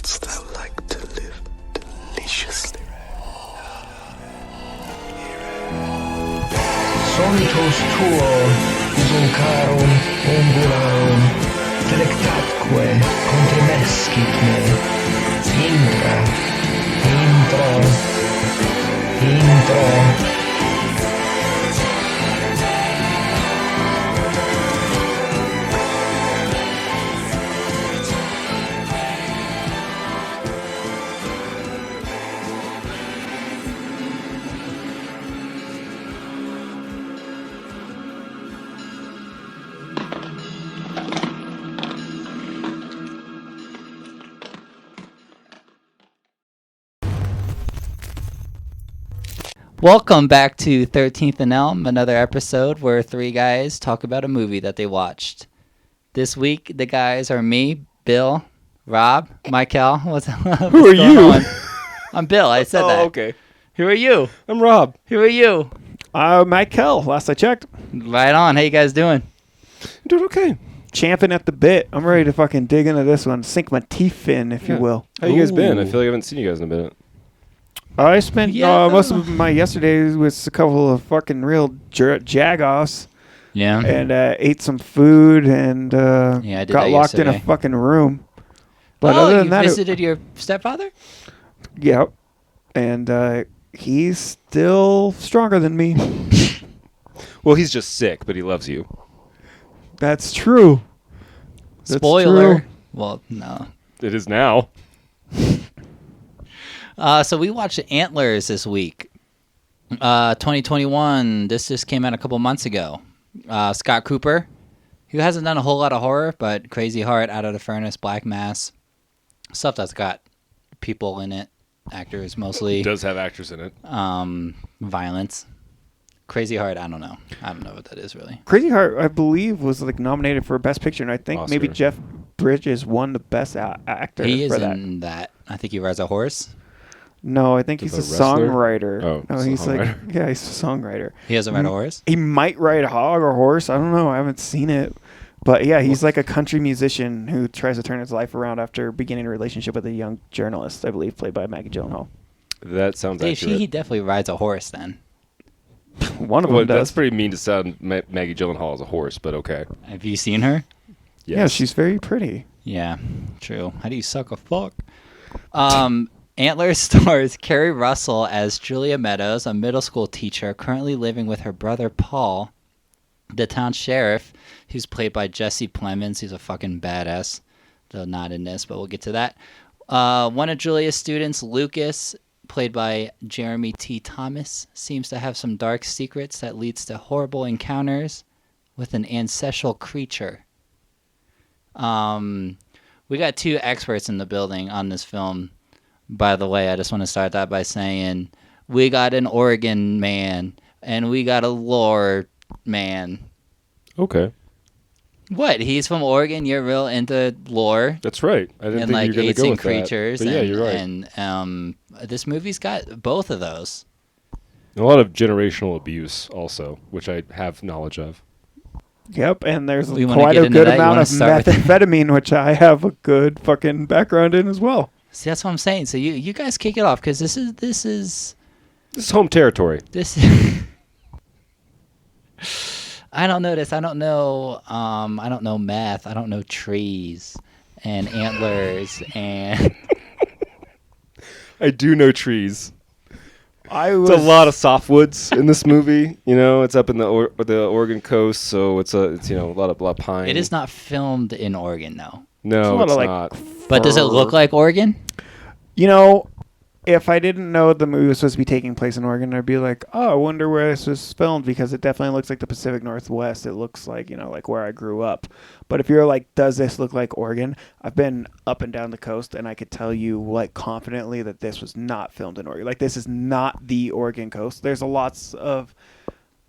wouldst thou like to live deliciously? Solitus tuo usulcarum ungularum delectatque contremescit me. Intro. Welcome back to 13th Elm, another episode where three guys talk about a movie that they watched. This week, the guys are me, Bill, Rob, Mykel. Who are you? I'm Bill. I said that. Oh, okay. Who are you? I'm Rob. Who are you? Mykel, last I checked. Right on. How you guys doing? I'm doing okay. Champing at the bit. I'm ready to fucking dig into this one. Sink my teeth in, if you will. How you guys been? I feel like I haven't seen you guys in a minute. I spent most of my yesterdays with a couple of fucking real jag-offs. Yeah. And ate some food and I did got locked yesterday. in a fucking room. But other than that, visited your stepfather? Yep. And he's still stronger than me. Well, he's just sick, but he loves you. That's true. That's Spoiler. true. Well, no. It is now. So we watched Antlers this week. 2021. This just came out a couple months ago. Scott Cooper, who hasn't done a whole lot of horror, but Crazy Heart, Out of the Furnace, Black Mass, stuff that's got people in it, actors mostly. It does have actors in it. Violence. Crazy Heart, I don't know. I don't know what that is really. Crazy Heart, I believe, was like nominated for Best Picture, and I think Oscar. maybe Jeff Bridges won the Best Actor He is for that. in that. I think he rides a horse. No, I think he's a wrestler? songwriter. Oh, no, he's like, yeah, he's a songwriter. He doesn't ride a horse? He might ride a hog or horse. I don't know. I haven't seen it. But yeah, he's like a country musician who tries to turn his life around after beginning a relationship with a young journalist, I believe, played by Maggie Gyllenhaal. That sounds Hey, accurate. he definitely rides a horse then. One of them Well, does. that's pretty mean to sound Maggie Gyllenhaal as a horse, but okay. Have you seen her? Yes. Yeah, she's very pretty. Yeah, true. How do you suck a fuck? Antlers stars Carrie Russell as Julia Meadows, a middle school teacher currently living with her brother Paul, the town sheriff, who's played by Jesse Plemons. He's a fucking badass, though not in this, but we'll get to that. One of Julia's students, Lucas, played by Jeremy T. Thomas, seems to have some dark secrets that leads to horrible encounters with an ancestral creature. We got two experts in the building on this film. By the way, I just want to start that by saying we got an Oregon man and we got a lore man. Okay. What? He's from Oregon? You're real into lore? That's right. I didn't and think like you were going to go eating with creatures. that. But yeah, you're right. And this movie's got both of those. A lot of generational abuse also, which I have knowledge of. Yep, and there's You wanna quite get a into good that? You amount wanna of start with- methamphetamine, which I have a good fucking background in as well. See, that's what I'm saying. So you guys kick it off because this is This is home territory. this. I don't know this. I don't know. I don't know math. I don't know trees and antlers and. I do know trees. Was It's a lot of softwoods in this movie. You know, it's up in the Oregon coast, so it's a lot of pine. It is not filmed in Oregon, though. No, it's like not. But does it look like Oregon? You know, if I didn't know the movie was supposed to be taking place in Oregon, I'd be like, oh, I wonder where this was filmed, because it definitely looks like the Pacific Northwest. It looks like, like where I grew up. But if you're like, does this look like Oregon? I've been up and down the coast, and I could tell you like confidently that this was not filmed in Oregon. Like, this is not the Oregon coast. There's lots of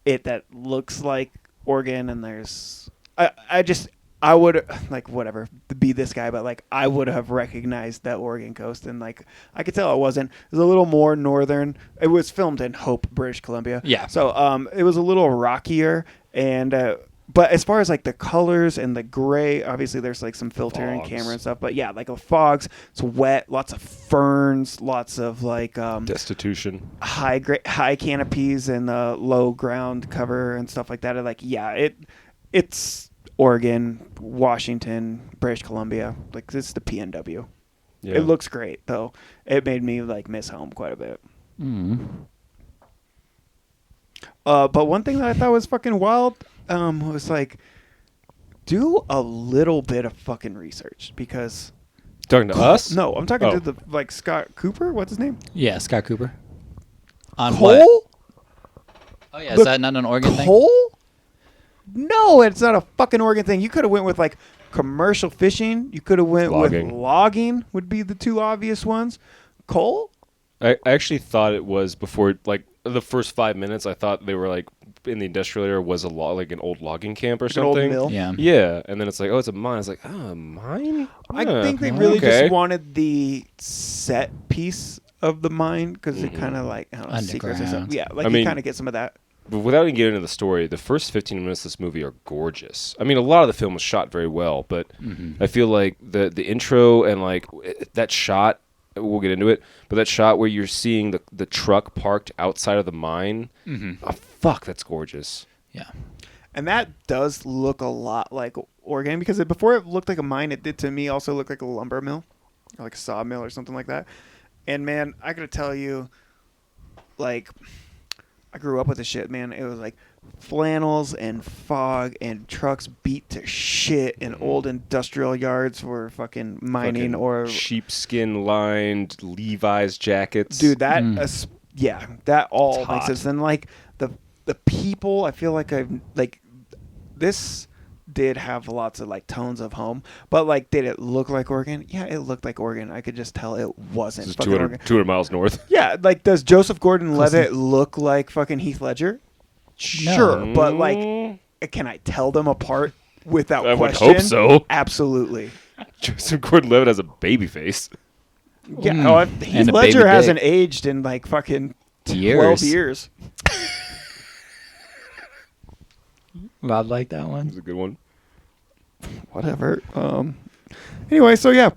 it that looks like Oregon, and there's I would, like, whatever, be this guy, but, like, I would have recognized that Oregon coast, and, like, I could tell it wasn't. It was a little more northern. It was filmed in Hope, British Columbia. Yeah. So, it was a little rockier, and but as far as like the colors and the gray, obviously there's like some filter and Fogs. camera and stuff. But yeah, like fogs. It's wet. Lots of ferns. Lots of like Destitution. high canopies and low ground cover and stuff like that. And like it's Oregon, Washington, British Columbia. Like this is the PNW. Yeah. It looks great though. It made me like miss home quite a bit. But one thing that I thought was fucking wild was like, do a little bit of fucking research because. Talking to us? No, I'm talking to the like Scott Cooper. What's his name? Yeah, Scott Cooper. On Cole. what? Oh yeah, is that not an Oregon thing? Cole? No, it's not a fucking Oregon thing. You could have went with like commercial fishing. You could have went with logging. Would be the two obvious ones. Cole? I actually thought it was before, like the first 5 minutes. I thought they were like in the industrial area was like an old logging camp or something. An old mill. Yeah. Yeah, and then it's like, oh, it's a mine. I was like, oh, a mine? I Yeah, think they really okay. just wanted the set piece of the mine because it kind of like I don't know, secrets or something. Underground. Yeah, like I you mean- kind of get some of that. But without even getting into the story, the first 15 minutes of this movie are gorgeous. I mean, a lot of the film was shot very well, but I feel like the intro and like that shot, we'll get into it, but that shot where you're seeing the truck parked outside of the mine, oh, fuck, that's gorgeous. Yeah. And that does look a lot like Oregon because before it looked like a mine, it did to me also look like a lumber mill, or like a sawmill or something like that. And man, I gotta tell you, like, I grew up with this shit, man. It was like flannels and fog and trucks beat to shit in old industrial yards for fucking mining Fucking or sheepskin lined Levi's jackets. dude that that all It's hot. makes sense. And like the people, I feel like this did have lots of like tones of home, but like did it look like Oregon? Yeah, it looked like Oregon. I could just tell it wasn't This is fucking Oregon. 200 miles north. Yeah, like does Joseph Gordon-Levitt look like fucking Heath Ledger? Sure, but like, can I tell them apart without I would question? hope so. Absolutely. Joseph Gordon-Levitt has a baby face. Yeah, oh, Heath a Ledger baby hasn't dick. aged in like fucking 12 Years. years. Rob like that It's one. a good one. Whatever. Anyway, so yeah,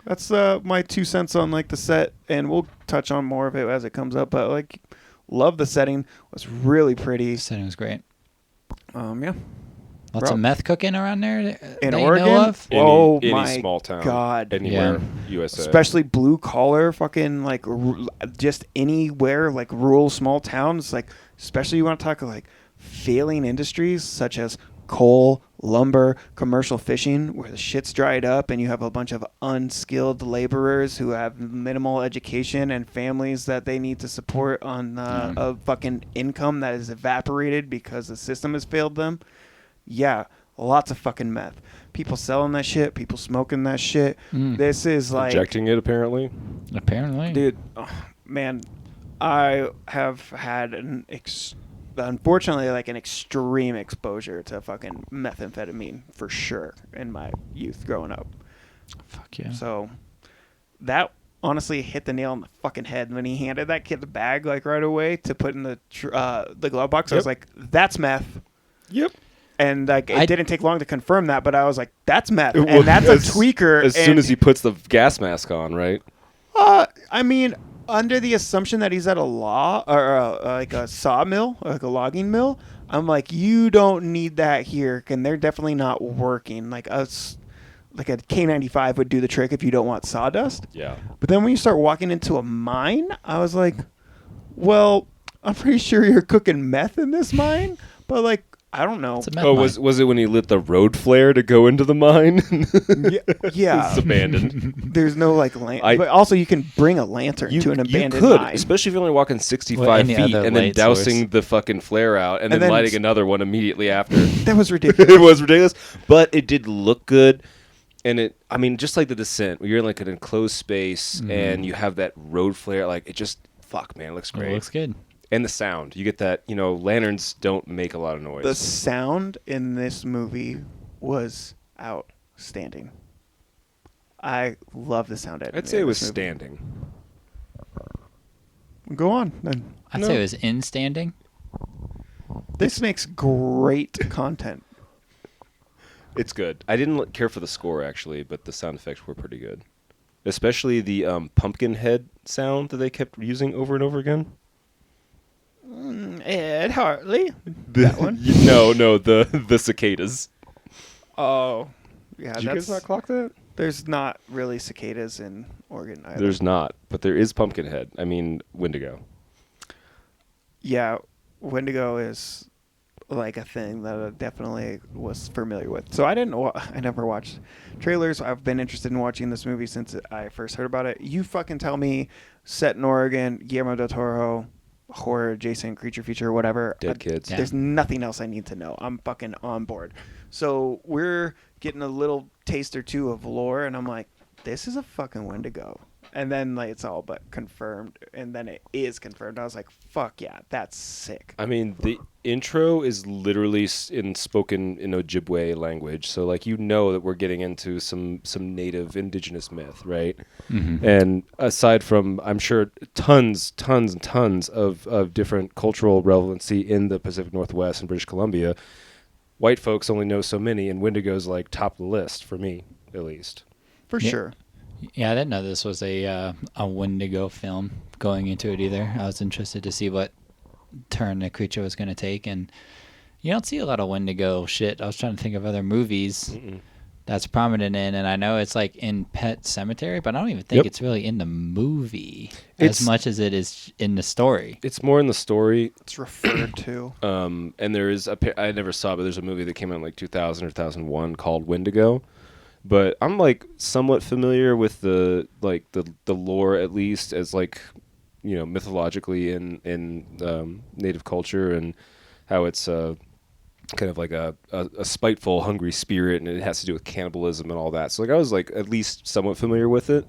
that's my 2 cents on like the set, and we'll touch on more of it as it comes up. But like, love the setting. Was really pretty. Setting was great. Yeah. Lots Rob? of meth cooking around there In that Oregon? you know of? Oh any my small town, God. anywhere, Yeah. USA. Especially blue collar, fucking like just anywhere, like rural small towns. Like, especially you want to talk like failing industries such as coal, lumber, commercial fishing, where the shit's dried up and you have a bunch of unskilled laborers who have minimal education and families that they need to support on a fucking income that is evaporated because the system has failed them. Yeah, lots of fucking meth. People selling that shit, people smoking that shit. This is like, Rejecting it, apparently. Apparently. dude, man, I have had unfortunately like an extreme exposure to fucking methamphetamine for sure in my youth growing up. Fuck yeah. So that honestly hit the nail on the fucking head when he handed that kid the bag like right away to put in the glove box. I was like, that's meth. Yep. And like it I- didn't take long to confirm that, but I was like, that's meth, Well, and that's a tweaker. As soon as he puts the gas mask on, right? I mean, under the assumption that he's at a like a sawmill, like a logging mill, I'm like, you don't need that here, and they're definitely not working. Like us, like a K95 would do the trick if you don't want sawdust. Yeah. But then when you start walking into a mine, I was like, well, I'm pretty sure you're cooking meth in this mine, but like, I don't know. It's a meth Oh, mine. was it when he lit the road flare to go into the mine? Yeah. It's abandoned. There's no like lantern, but also you can bring a lantern to an abandoned could, mine. especially if you're only walking 65 Well, any feet other and then light dousing source. the fucking flare out and then then lighting another one immediately after. That was ridiculous. It was ridiculous, but it did look good. And I mean, just like The Descent, where you're in like an enclosed space and you have that road flare, like it just, fuck, man, it looks It great. looks good. And the sound, you get that, lanterns don't make a lot of noise. The sound in this movie was outstanding. I love the sound editing. I'd say it in was this movie. standing. Go on. Then. I'd say it was in standing. This makes great content. It's good. I didn't care for the score actually, but the sound effects were pretty good. Especially the pumpkin head sound that they kept using over and over again. Ed Hartley. That one? No, the cicadas. Oh. Yeah, Did you guys not clock that? There's not really cicadas in Oregon either. There's not, but there is Pumpkinhead. I mean, Windigo. Yeah, Wendigo is like a thing that I definitely was familiar with. So I never watched trailers. I've been interested in watching this movie since I first heard about it. You fucking tell me, set in Oregon, Guillermo del Toro, horror adjacent creature feature, whatever. Dead kids. There's nothing else I need to know. I'm fucking on board. So we're getting a little taste or two of lore, and I'm like, this is a fucking Wendigo. And then like it's all but confirmed, and then it is confirmed. I was like, fuck yeah, that's sick. I mean, the intro is literally spoken in Ojibwe language, so like you know that we're getting into some native indigenous myth, right? Mm-hmm. And aside from, I'm sure, tons and tons of different cultural relevancy in the Pacific Northwest and British Columbia, white folks only know so many, and Wendigo's like top of the list for me, at least. For sure. Yeah, I didn't know this was a Wendigo film going into it either. I was interested to see what turn the creature was going to take, and you don't see a lot of Wendigo shit. I was trying to think of other movies that's prominent in, and I know it's like in Pet Sematary, but I don't even think it's really in the movie as much as it is in the story. It's more in the story. It's referred to. And there is I never saw it, but there's a movie that came out in like 2000 or 2001 called Windigo. But I'm like somewhat familiar with the lore, at least as like, you know, mythologically in native culture, and how it's kind of like a spiteful, hungry spirit, and it has to do with cannibalism and all that. So like I was like at least somewhat familiar with it,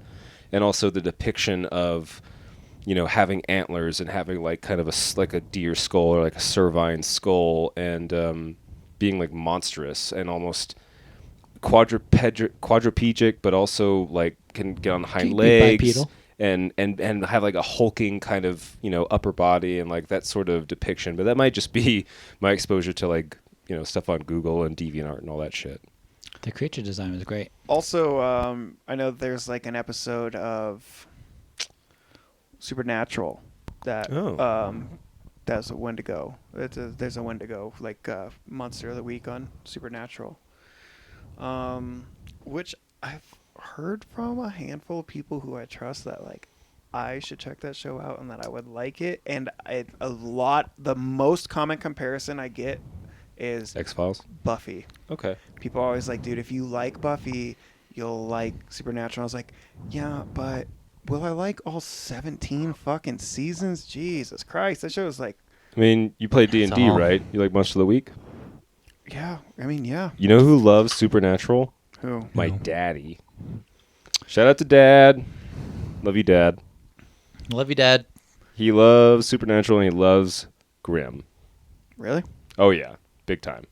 and also the depiction of, you know, having antlers and having like kind of like a deer skull or like a cervine skull, and being like monstrous and almost quadriplegic, but also like can get on hind legs bipedal. and have like a hulking kind of, you know, upper body and like that sort of depiction. But that might just be my exposure to like, you know, stuff on Google and DeviantArt and all that shit. The creature design was great. Also, I know there's like an episode of Supernatural that that's a Wendigo. There's a Wendigo like Monster of the Week on Supernatural. Which I've heard from a handful of people who I trust that like I should check that show out and that I would like it. And the most common comparison I get is X-Files? Buffy. Okay. People are always like, dude, if you like Buffy, you'll like Supernatural. I was like, yeah, but will I like all 17 fucking seasons? Jesus Christ, that show is like. I mean, you play D&D, all. right? You like Monster of the Week? Yeah, I mean, yeah. You know who loves Supernatural? Who? My daddy. Shout out to Dad. Love you, Dad. Love you, Dad. He loves Supernatural and he loves Grimm. Really? Oh yeah, big time.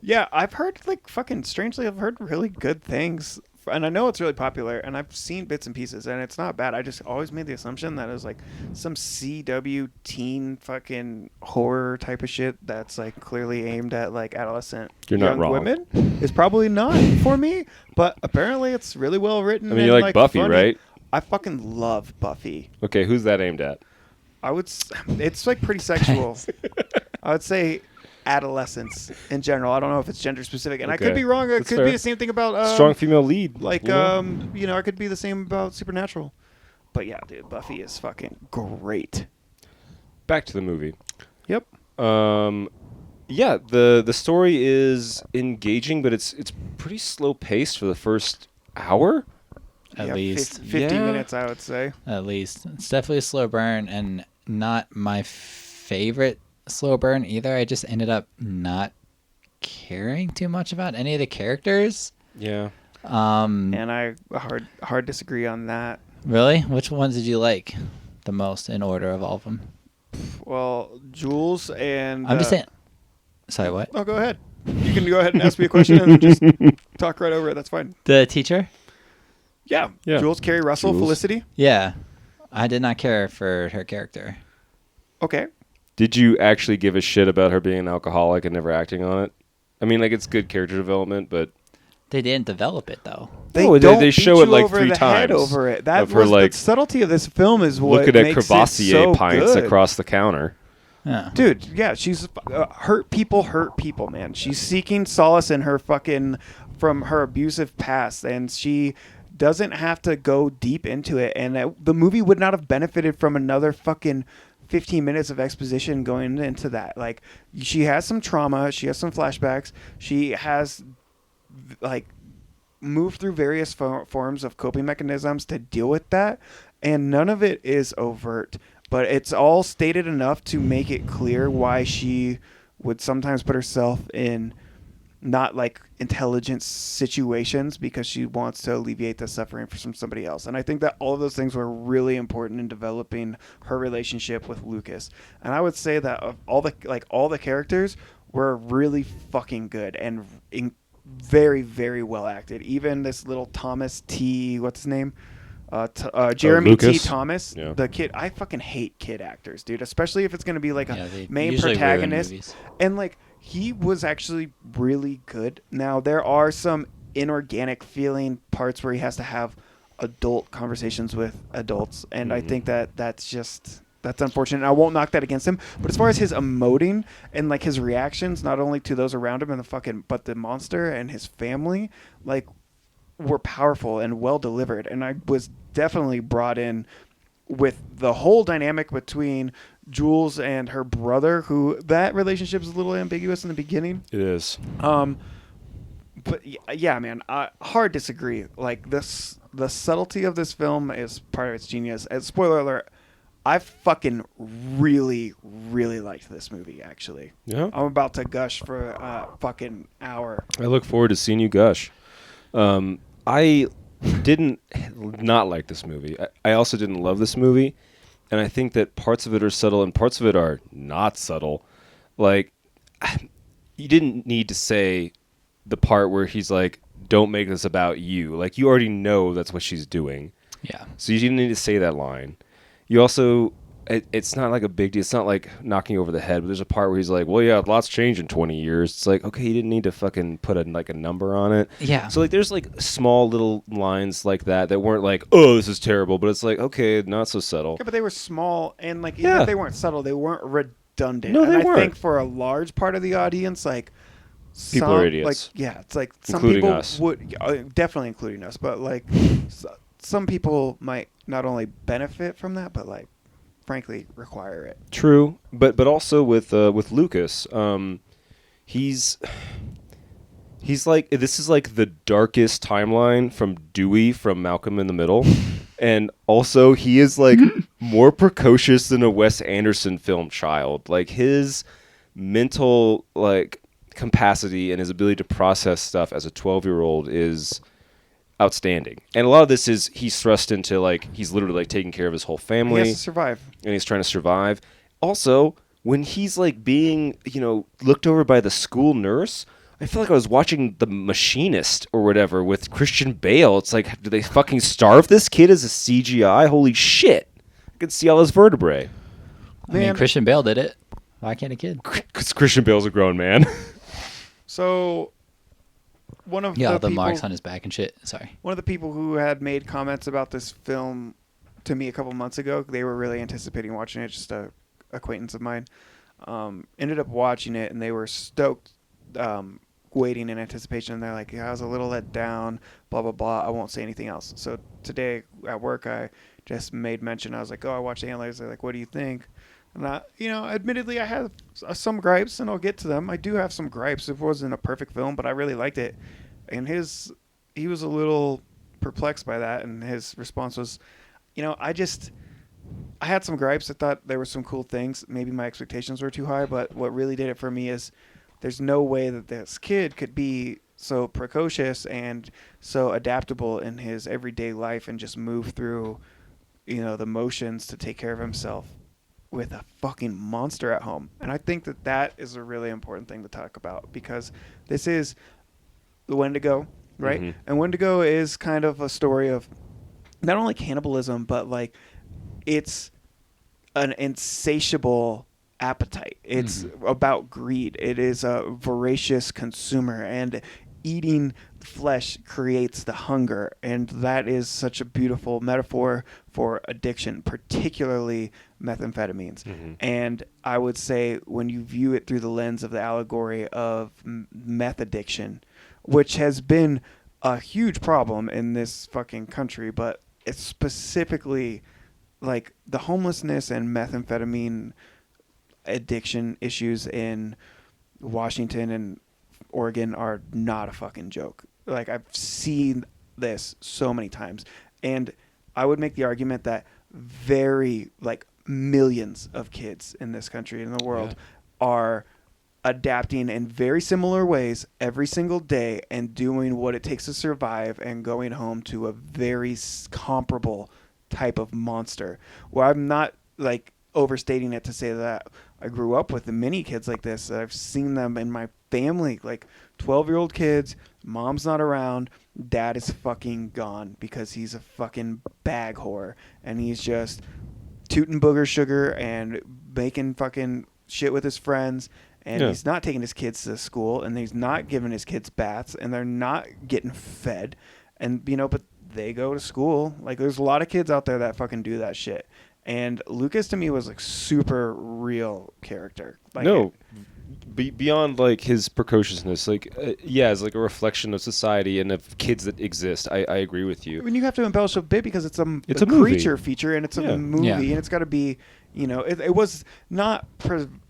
Yeah, I've heard like fucking strangely, I've heard really good things, and I know it's really popular, and I've seen bits and pieces, and it's not bad. I just always made the assumption that it was like some CW teen fucking horror type of shit that's like clearly aimed at like adolescent You're not young wrong. women. It's probably not for me, but apparently it's really well written. I mean, and, you like Buffy, funny. right? I fucking love Buffy. Okay, who's that aimed at? It's like pretty sexual. I would say adolescents in general. I don't know if it's gender specific, and I could Okay. be wrong. It That's could fair. be the same thing about Strong female lead. like you know? you know, I could be the same about Supernatural. But yeah, dude, Buffy is fucking great. Back to the movie. Yep. Yeah, the story is engaging, but it's pretty slow paced for the first hour. At least. 50 Yeah. minutes, I would say. At least. It's definitely a slow burn, and not my favorite slow burn either. I just ended up not caring too much about any of the characters. Yeah. And I hard disagree on that. Really? Which ones did you like the most in order of all of them? Well, Jules and I'm just saying. Sorry, what? Oh, go ahead. You can go ahead and ask me a question and just talk right over it. That's fine. The teacher? Yeah. Yeah. Jules, Carrie Russell, Jules. Felicity. Yeah. I did not care for her character. Okay. Did you actually give a shit about her being an alcoholic and never acting on it? I mean, like, it's good character development, but They didn't develop it though. They show it like over 3 the head times. over it. That of her, was like, the subtlety of this film is what looking at makes Crevassier it so pints good. across the counter. Yeah. Dude, yeah, she's hurt people, man. She's seeking solace in her from her abusive past, and she doesn't have to go deep into it. And the movie would not have benefited from another fucking 15 minutes of exposition going into that. Like, she has some trauma, she has some flashbacks, she has like moved through various forms of coping mechanisms to deal with that, and none of it is overt. But it's all stated enough to make it clear why she would sometimes put herself in not like intelligent situations because she wants to alleviate the suffering from somebody else. And I think that all of those things were really important in developing her relationship with Lucas. And I would say that of all the characters were really fucking good and very, very well acted. Even this little Thomas T. What's his name? Jeremy T. Lucas? Thomas, Yeah. the kid. I fucking hate kid actors, dude. Especially if it's gonna be like they a main usually ruin protagonist. movies. And like he was actually really good. Now there are some inorganic feeling parts where he has to have adult conversations with adults, and I think that's unfortunate. And I won't knock that against him. But as far as his emoting and like his reactions, not only to those around him and but the monster and his family, like, were powerful and well delivered. And I was definitely brought in with the whole dynamic between Jules and her brother, who that relationship is a little ambiguous in the beginning. It is. But yeah, man, hard disagree. Like the subtlety of this film is part of its genius. And spoiler alert, I fucking really, really liked this movie, actually. Yeah. I'm about to gush for a fucking hour. I look forward to seeing you gush. I didn't not like this movie. I also didn't love this movie, and I think that parts of it are subtle and parts of it are not subtle. Like, you didn't need to say the part where he's like, "Don't make this about you." Like, you already know that's what she's doing. Yeah. So you didn't need to say that line. You also, it's not like a big deal. It's not like knocking you over the head, but there's a part where he's like, well, yeah, lots changed in 20 years. It's like, okay, you didn't need to fucking put a number on it. Yeah. So like there's like small little lines like that weren't like, oh, this is terrible, but it's like, okay, not so subtle. Yeah, but they were small, and like even if they weren't subtle, they weren't redundant. No, they and weren't. I think for a large part of the audience, like People are idiots. Like, yeah, it's like some Including people us. would definitely including us, but like some people might not only benefit from that, but like frankly require it. True, but also with Lucas, he's like, this is like the darkest timeline from Dewey from Malcolm in the Middle, and also he is like more precocious than a Wes Anderson film child. Like his mental like capacity and his ability to process stuff as a 12-year-old is outstanding. And a lot of this is he's thrust into like he's literally like taking care of his whole family. He has to survive. And he's trying to survive. Also, when he's like being, looked over by the school nurse, I feel like I was watching The Machinist or whatever with Christian Bale. It's like, do they fucking starve this kid as a CGI? Holy shit. I could see all his vertebrae. I mean, Christian Bale did it. Why can't a kid? Because Christian Bale's a grown man. So one of Yeah, the the people, marks on his back and shit. Sorry. one of the people who had made comments about this film to me a couple months ago, they were really anticipating watching it, just a acquaintance of mine, ended up watching it, and they were stoked, waiting in anticipation. And they're like, yeah, I was a little let down, blah, blah, blah. I won't say anything else. So today at work, I just made mention. I was like, oh, I watched Antlers. They're like, what do you think? And admittedly, I have some gripes, and I'll get to them. I do have some gripes. It wasn't a perfect film, but I really liked it. And he was a little perplexed by that, and his response was, I had some gripes. I thought there were some cool things. Maybe my expectations were too high, but what really did it for me is there's no way that this kid could be so precocious and so adaptable in his everyday life and just move through, the motions to take care of himself with a fucking monster at home. And I think that is a really important thing to talk about, because this is the Wendigo, right? Mm-hmm. And Wendigo is kind of a story of not only cannibalism, but like it's an insatiable appetite. It's about greed. It is a voracious consumer and eating flesh creates the hunger, and that is such a beautiful metaphor for addiction, particularly methamphetamines. And I would say when you view it through the lens of the allegory of meth addiction, which has been a huge problem in this fucking country, but it's specifically like the homelessness and methamphetamine addiction issues in Washington and Oregon are not a fucking joke. Like, I've seen this so many times, and I would make the argument that millions of kids in this country and in the world are adapting in very similar ways every single day and doing what it takes to survive and going home to a very comparable type of monster. Well, I'm not like overstating it to say that I grew up with many kids like this. I've seen them in my family, like 12-year-old kids, mom's not around, dad is fucking gone because he's a fucking bag whore, and he's just tooting booger sugar and making fucking shit with his friends, and he's not taking his kids to school, and he's not giving his kids baths, and they're not getting fed, and but they go to school. Like, there's a lot of kids out there that fucking do that shit. And Lucas to me was like super real character. Like, beyond like his precociousness, like it's like a reflection of society and of kids that exist. I agree with you. I mean, you have to embellish a bit because it's a movie. creature feature, and it's a movie, Yeah. and it's got to be, it was not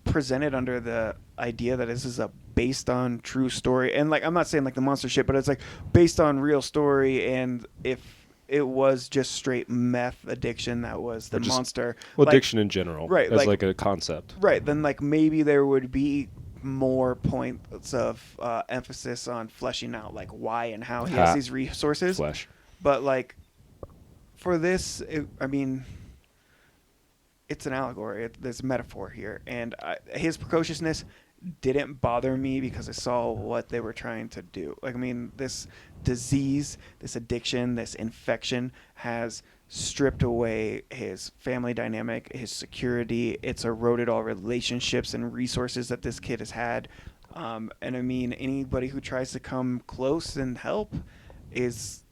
presented under the idea that this is a based on true story. And like, I'm not saying like the monster shit, but it's like based on real story. And if it was just straight meth addiction that was the monster, well, like, addiction in general, right? As like a concept, right? Then like maybe there would be more points of emphasis on fleshing out like why and how he has these resources. Flesh. But like for this, I mean, it's an allegory. There's a metaphor here, and his precociousness didn't bother me because I saw what they were trying to do. Like, I mean, this disease, this addiction, this infection has stripped away his family dynamic, his security. It's eroded all relationships and resources that this kid has had. And I mean, anybody who tries to come close and help is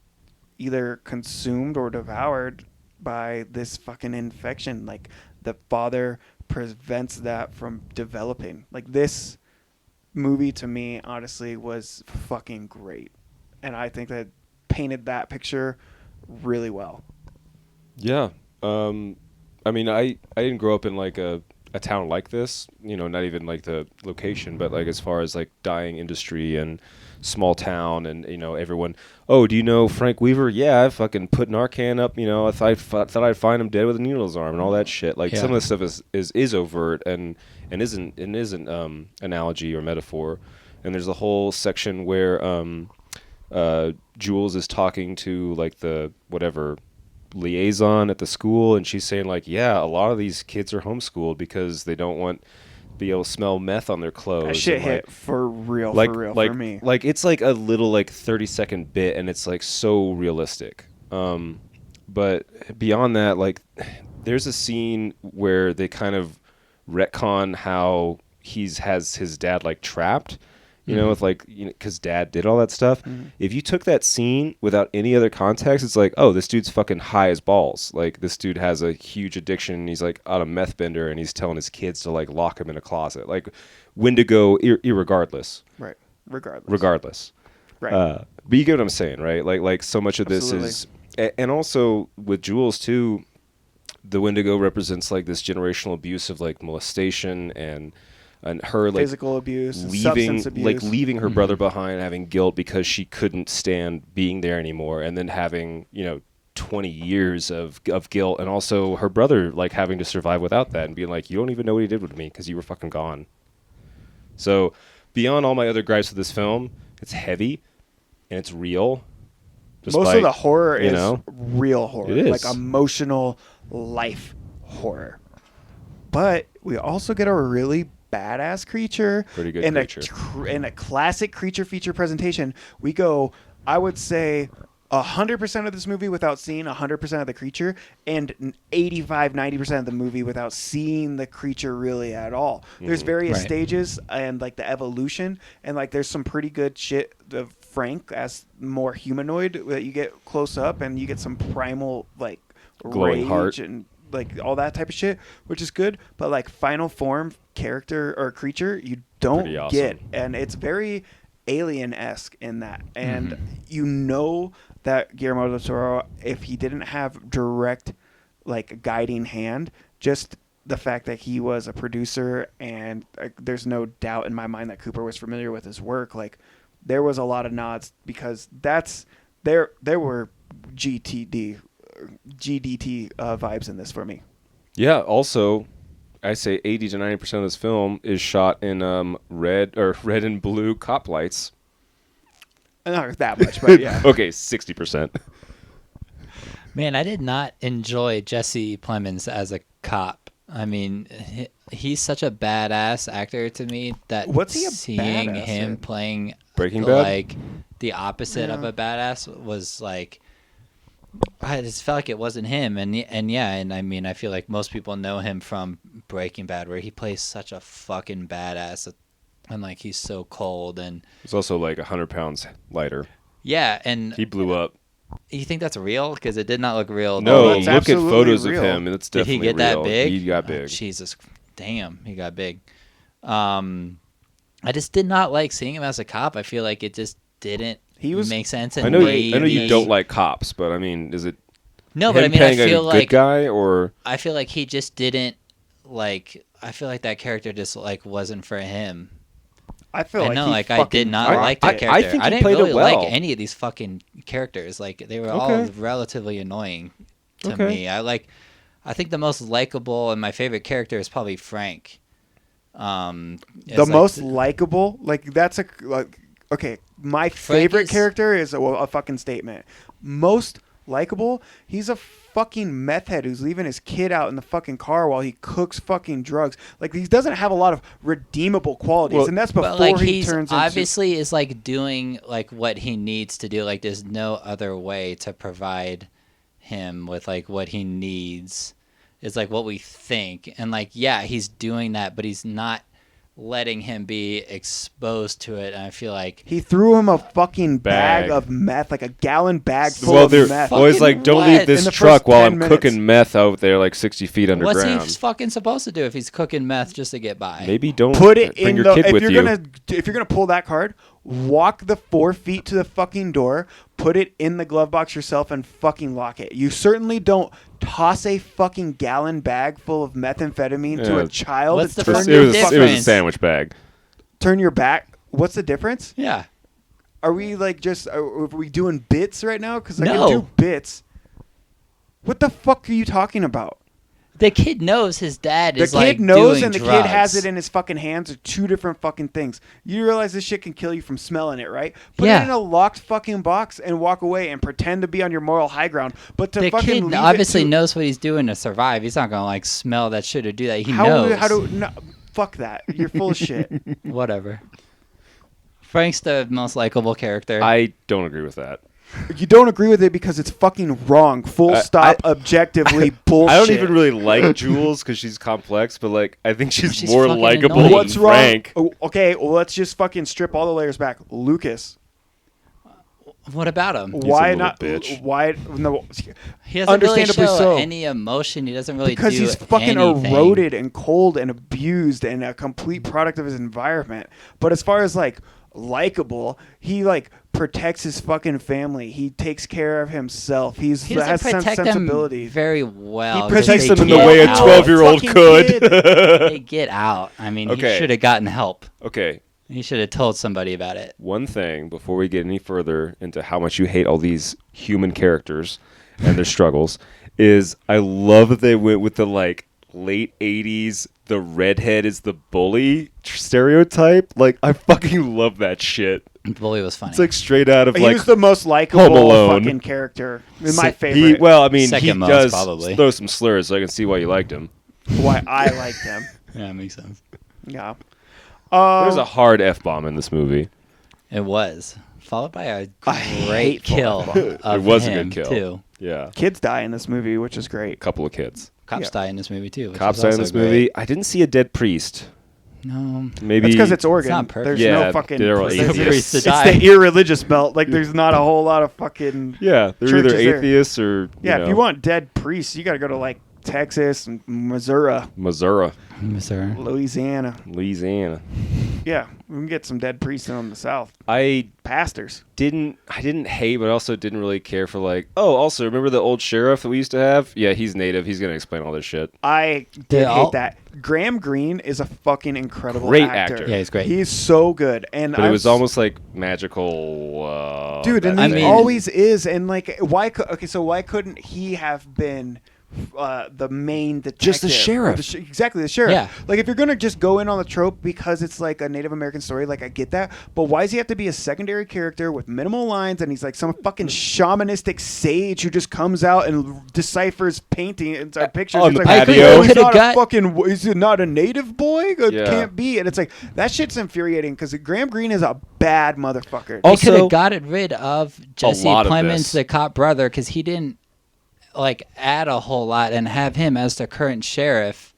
either consumed or devoured by this fucking infection. Like, the father prevents that from developing. Like, this movie to me honestly was fucking great, and I think that painted that picture really well. I mean, I didn't grow up in like a town like this, not even like the location, but like as far as like dying industry and small town and everyone, oh, do you know Frank Weaver? Yeah, I fucking put Narcan up, I thought I'd find him dead with a needle in his arm and all that shit. Like, some of the stuff is overt and isn't analogy or metaphor. And there's a whole section where Jules is talking to like the whatever liaison at the school, and she's saying like, yeah, a lot of these kids are homeschooled because they don't want be able to smell meth on their clothes. That shit and, hit for real for me. Like, it's like a little like 30-second bit, and it's like so realistic. But beyond that, like, there's a scene where they kind of retcon how has his dad like trapped. With like, because dad did all that stuff. Mm-hmm. If you took that scene without any other context, it's like, oh, this dude's fucking high as balls. Like, this dude has a huge addiction, and he's like on a meth bender, and he's telling his kids to like lock him in a closet. Like, Windigo, irregardless. Right. Regardless. Right. But you get what I'm saying, right? Like so much of Absolutely. this is, and also with Jules too, the Windigo represents like this generational abuse of like molestation and her like physical abuse, substance abuse, leaving her brother behind, having guilt because she couldn't stand being there anymore, and then having 20 years of guilt, and also her brother like having to survive without that and being like, you don't even know what he did with me because you were fucking gone. So beyond all my other gripes with this film, it's heavy and it's real. Most of the horror is real horror. It is. Like emotional life horror. But we also get a really badass creature. Pretty good in creature. In a classic creature feature presentation, we go, I would say, 100% of this movie without seeing 100% of the creature, and 85-90% of the movie without seeing the creature really at all. There's various stages and like the evolution, and like there's some pretty good shit Frank as more humanoid that you get close up, and you get some primal like Glowing rage heart. and like all that type of shit, which is good. But like final form character or creature, you don't Pretty awesome. get, and it's very alien-esque in that. And Mm-hmm. you know that Guillermo del Toro, if he didn't have direct like guiding hand, just the fact that he was a producer, and there's no doubt in my mind that Cooper was familiar with his work. Like there was a lot of nods, because there were GDT vibes in this for me. Yeah. Also, I say 80 to 90% of this film is shot in red and blue cop lights. Not that much, but yeah. Okay, 60%. Man, I did not enjoy Jesse Plemons as a cop. I mean, he's such a badass actor to me that What's he a seeing badass him in? playing Breaking Bad? like the opposite of Yeah. a badass was like, I just felt like it wasn't him. And I mean, I feel like most people know him from Breaking Bad, where he plays such a fucking badass, and like he's so cold. And He's also like 100 pounds lighter. yeah, and He blew up. you think that's real? Because it did not look real. to No, me. that's look at absolutely photos real. of him, and it's Did definitely he get that real. big? He got Oh, big. Jesus, damn, he got big. I just did not like seeing him as a cop. I feel like it just didn't make sense. And I know maybe, you don't like cops, but I mean, is it No, but I him mean, I playing a feel good like guy or I feel like he just didn't like. I feel like that character just like wasn't for him. I feel I like know, he like I did fucking not rocked like it. that character. think he didn't played it really well. like any of these fucking characters. Like they were all Okay. relatively annoying to Okay. me. I think the most likable and my favorite character is probably Frank. The most likable, like that's a like okay. My favorite is- character is a fucking statement. Most likable, he's a fucking meth head who's leaving his kid out in the fucking car while he cooks fucking drugs. Like he doesn't have a lot of redeemable qualities, Well, and that's before But like he he's turns obviously is like doing like what he needs to do. Like there's no other way to provide him with like what he needs. Is like what we think, and like yeah, he's doing that, but he's not letting him be exposed to it. And I feel like he threw him a fucking bag Bag. of meth, like a gallon bag full well, of they're meth. always Fucking like, don't what? leave this In the truck first while 10 I'm minutes. cooking meth out there like 60 feet underground. what's he fucking supposed to do if he's cooking meth just to get by? Maybe don't Put it bring in your the kid if with you're you. gonna pull that card, walk the 4 feet to the fucking door, put it in the glove box yourself, and fucking lock it. You certainly don't toss a fucking gallon bag full of methamphetamine to Yeah. a child. What's and the turn fucking it your was fucking- it was a difference? sandwich bag. turn your back. What's the difference? Yeah. Are we like just are we doing bits right now? Because I No. can do bits. What the fuck are you talking about? The kid knows his dad The is kid like knows doing and the drugs. kid has it in his fucking hands are two different fucking things. You realize this shit can kill you from smelling it, right? Put Yeah. it in a locked fucking box and walk away and pretend to be on your moral high ground. But to The fucking kid leave obviously it to, knows what he's doing to survive. He's not gonna like smell that shit or do that. He how knows. no, fuck that. You're full of shit. Whatever. Frank's the most likable character. I don't agree with that. You don't agree with it because it's fucking wrong. Full stop. Objectively bullshit. I don't even really like Jules because she's complex, but like I think she's She's more fucking likable annoying. than What's wrong? Frank. Oh, okay, well, let's just fucking strip all the layers back. Lucas. What about him? Why little not? bitch. Why no? He doesn't really Understandably show so. any emotion. He doesn't really Because do he's fucking anything. eroded and cold and abused and a complete product of his environment. But as far as like likable, he like protects his fucking family. He takes care of himself. He doesn't has some protect them sensibility. very well. He 'cause protects they them in the get way a out. 12-year-old Fucking could. kid. They get out. I mean, Okay. he should have gotten help. Okay, He should have told somebody about it. one thing before we get any further into how much you hate all these human characters and their struggles is I love that they went with the like late 80s the redhead is the bully stereotype. Like I fucking love that shit. Bully was funny. It's like straight out of He like was the most Home likable Alone. fucking character. My Se- favorite. well, I mean, Second he most, does probably. throw some slurs, so I can see why you liked him. Why I liked him. yeah, it makes sense. Yeah. There's a hard F-bomb in this movie. It was followed by a hate great kill. F-bomb. Of It was a him, good kill. too. Yeah. Kids die in this movie, which is great. A couple of kids. Cops Yeah. die in this movie too. which Cops is die in also this great. movie. I didn't see a dead priest. No. Maybe That's because it's Oregon. not perfect. There's Yeah, no fucking. they're all It's atheists. Priests to it's die. the irreligious belt. Like, there's not a whole lot of fucking. Yeah, they're churches either there. atheists or Yeah, know, if you want dead priests, you got to go to like Texas and Missouri, Missouri, Missouri. Louisiana. Louisiana. Yeah, we can get some dead priests in the South. I Pastors. didn't hate, but I also didn't really care for like. Oh, also remember the old sheriff that we used to have? Yeah, he's native. He's gonna explain all this shit. I They did all- hate that. Graham Greene is a fucking incredible Great actor. actor. Yeah, he's great. He's so good, and But it was almost like magical. dude, and that he I mean- always is. And like, why couldn't he have been the main detective? Just the Or sheriff. exactly, the sheriff. Yeah. Like, if you're gonna just go in on the trope because it's like a Native American story, like, I get that. But why does he have to be a secondary character with minimal lines, and he's like some fucking shamanistic sage who just comes out and deciphers painting and pictures? On It's the like, patio. "Oh, he's Could've not got- a fucking. Is he not a native boy? It Yeah. can't be." And it's like, that shit's infuriating because Graham Greene is a bad motherfucker. They Also- could have gotten rid of Jesse lot of Plemons, this. the cop brother, because he didn't like add a whole lot, and have him as the current sheriff,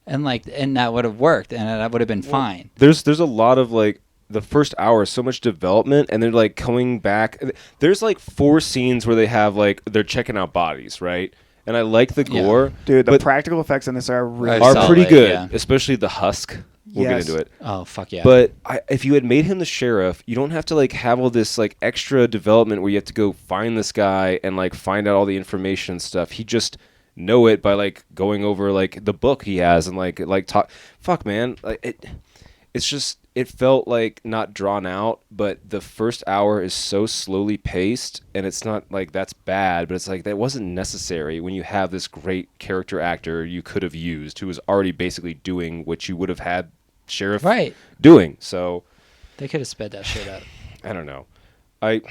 and that would have worked, and that would have been fine. There's a lot of like the first hour, so much development, and they're like coming back. There's like 4 scenes where they have like they're checking out bodies, right? And I like the Yeah. gore, Dude, the but practical effects in this are really are solid, pretty good, yeah. especially the husk. We'll Yes. get into it. Oh fuck yeah! But if you had made him the sheriff, you don't have to like have all this like extra development where you have to go find this guy and like find out all the information and stuff. He just know it by like going over like the book he has and like talk. Fuck man, like it's just it felt like not drawn out, but the first hour is so slowly paced, and it's not like that's bad, but it's like that wasn't necessary when you have this great character actor you could have used who was already basically doing what you would have had sheriff right, doing. So they could have sped that shit up. I don't know. I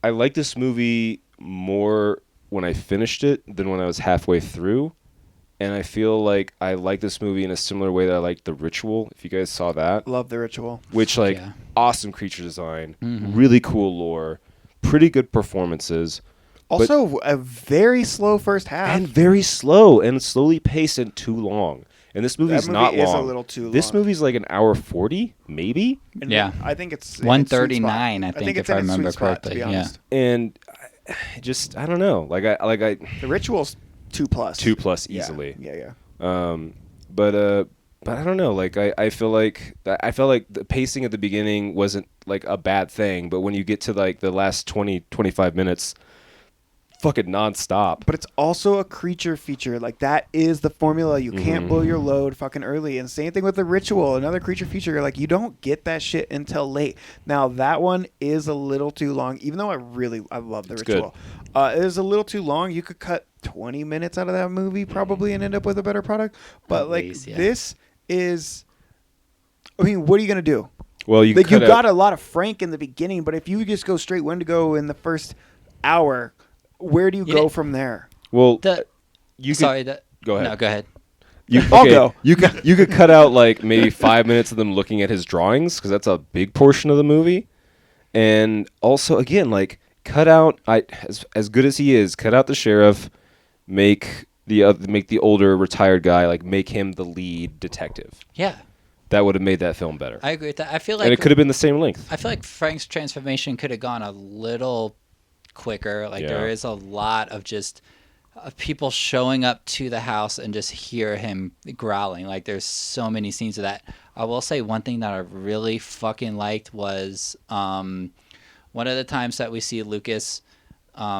like this movie more when I finished it than when I was halfway through. And I feel like I like this movie in a similar way that I liked The Ritual, if you guys saw that. love The Ritual. Which, like, Yeah. awesome creature design, Mhm. really cool lore, pretty good performances, Also, a very slow first half. and very slow and slowly paced and too long. And this movie's movie not is a long. little too This long. movie's like an hour 40, maybe? And Yeah. I think it's 139, I think, it's if I in its remember sweet spot, to be correctly, yeah. honest. And I don't know. Like I The Ritual's 2+. 2+ Yeah, easily. Yeah. But I don't know. Like I feel like the pacing at the beginning wasn't like a bad thing, but when you get to like the last 20-25 minutes, fucking nonstop. But it's also a creature feature. Like, that is the formula. You can't blow your load fucking early. And same thing with The Ritual, another creature feature. You're like, you don't get that shit until late. Now, that one is a little too long, even though I love The Ritual. It is a little too long. You could cut 20 minutes out of that movie probably and end up with a better product. But At like, least, yeah. this is, I mean, what are you going to do? Well, you Like, you cut got out- a lot of Frank in the beginning, but if you just go straight Wendigo in the first hour, where do you You go didn't- from there? well, You could- sorry, that go ahead. No, go ahead. I'll okay, go. You could cut out like maybe 5 minutes of them looking at his drawings because that's a big portion of the movie, and also again like cut out as good as he is, cut out the sheriff, make the older retired guy like make him the lead detective. Yeah, That would have made that film better, I agree with that. I feel and it like could have been the same length. I feel like Frank's transformation could have gone a little quicker. Like, Yeah. there is a lot of just people showing up to the house and just hear him growling. Like, there's so many scenes of that. I will say one thing that I really fucking liked was one of the times that we see Lucas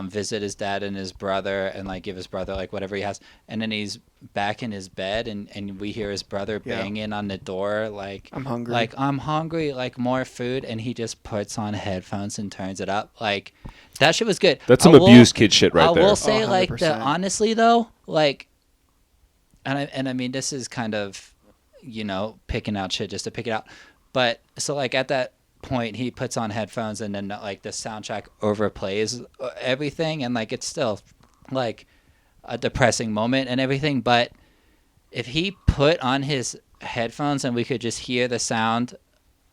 visit his dad and his brother and like give his brother like whatever he has, and then he's back in his bed and we hear his brother Yeah. banging on the door like, I'm hungry. like, I'm hungry, like more food, and he just puts on headphones and turns it up. Like, that shit was good. That's some I will- abused kid shit right I there. will say, Oh, like, 100%. honestly though, like, and I mean, this is kind of, picking out shit just to pick it out, but so like at that point he puts on headphones and then like the soundtrack overplays everything, and like it's still like a depressing moment and everything, but if he put on his headphones and we could just hear the sound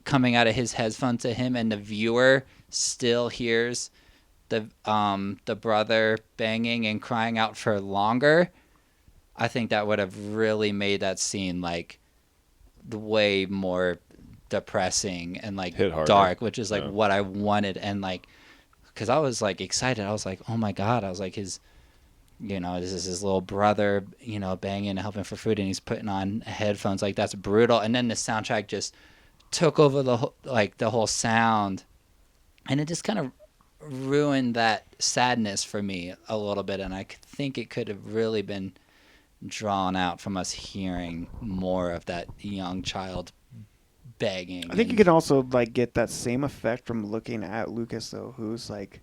coming out of his headphones to him, and the viewer still hears the brother banging and crying out for longer, I think that would have really made that scene like the way more depressing and like Hit harder. dark, which is like Yeah. what I wanted. And like, because I was like excited, I was like, oh my god, I was like his, this is his little brother, banging and helping for food, and he's putting on headphones, like that's brutal. And then the soundtrack just took over the whole sound, and it just kind of ruined that sadness for me a little bit. And I think it could have really been drawn out from us hearing more of that young child begging. I think you can also like get that same effect from looking at Lucas though, who's like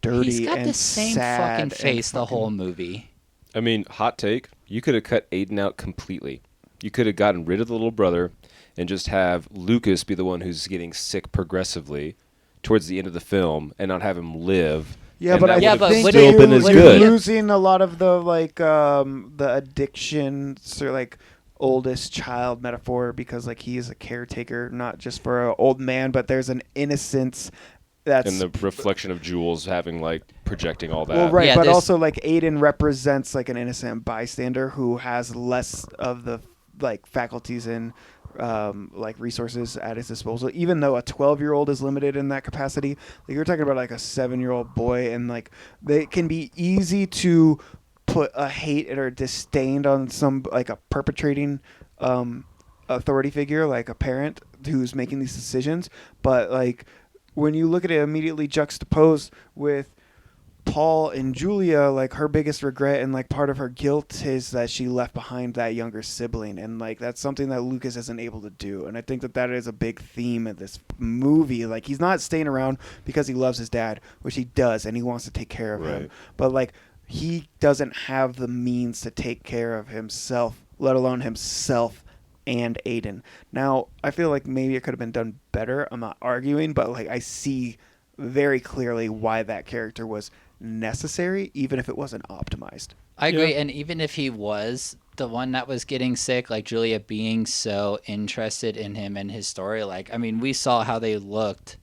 dirty he's got and the same sad fucking and face the fucking- whole movie. I mean, hot take. You could have cut Aiden out completely. You could have gotten rid of the little brother and just have Lucas be the one who's getting sick progressively towards the end of the film and not have him live. Yeah, And but that I would have think wouldn't still you- been as wouldn't good. you- losing a lot of the like the addiction, sort of like oldest child metaphor, because like he is a caretaker, not just for an old man, but there's an innocence that's And the reflection of Jules having like projecting all that. well, right, Yeah, but there's- also like Aiden represents like an innocent bystander who has less of the like faculties and like resources at his disposal. Even though a 12-year-old is limited in that capacity, like you're talking about like a 7-year-old boy, and like they can be easy to put a hate or disdain on some like a perpetrating authority figure, like a parent who's making these decisions. But like when you look at it immediately juxtaposed with Paul and Julia, like her biggest regret and like part of her guilt is that she left behind that younger sibling, and like that's something that Lucas isn't able to do. And I think that that is a big theme of this movie. Like he's not staying around because he loves his dad, which he does, and he wants to take care of him, Right. but like he doesn't have the means to take care of himself, let alone himself and Aiden. Now I feel like maybe it could have been done better. I'm not arguing, but like I see very clearly why that character was necessary, even if it wasn't optimized. I agree. And even if he was the one that was getting sick, like Julia being so interested in him and his story, like, I mean, we saw how they looked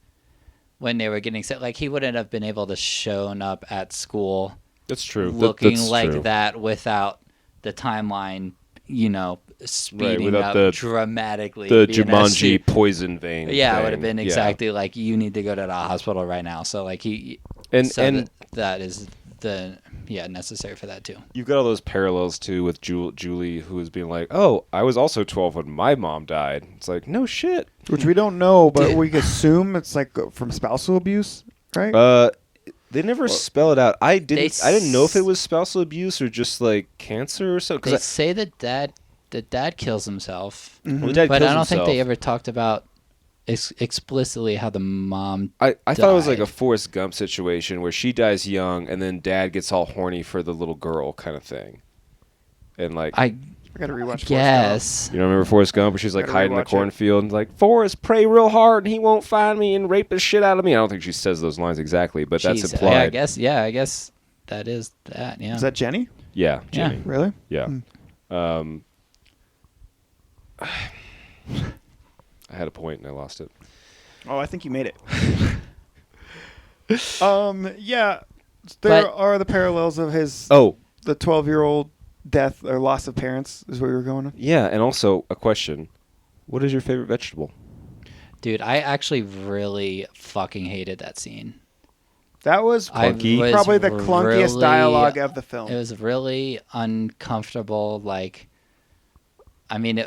when they were getting sick. Like, he wouldn't have been able to shown up at school That's true. looking That's like true. that without the timeline, speeding without up the- dramatically. The being Jumanji SC. poison vein. Yeah, it thing. would have been Yeah. exactly like, you need to go to the hospital right now. So, like, And that is necessary for that too. you've got all those parallels too with Julie, who was being like, "Oh, I was also 12 when my mom died." It's like, no shit. Which we don't know, but we assume it's like from spousal abuse, right? They never spell it out. I didn't know if s- it was spousal abuse or just like cancer or something. They Because say that dad kills himself, the dad but kills I don't think they himself. ever talked about explicitly how the mom. I thought it was like a died. Forrest Gump situation where she dies young and then dad gets all horny for the little girl kind of thing. And like, I I gotta rewatch. Forrest guess. you don't remember Forrest Gump where she's like Gotta hiding in the rewatch it. cornfield and like, Forrest, pray real hard and he won't find me and rape the shit out of me. I don't think she says those lines exactly, but that's Jeez, implied. I guess that is that. Yeah. Gump. Is that Jenny? Yeah, Yeah. Jenny. Really? Yeah. Hmm. I had a point and I lost it. Oh, I think you made it. Yeah. There But- are the parallels of his Oh, the 12-year-old death or loss of parents is where we were going. yeah, and also a question. What is your favorite vegetable? Dude, I actually really fucking hated that scene. That was I Clunky. was probably the clunkiest really- dialogue of the film. It was really uncomfortable. Like, I mean,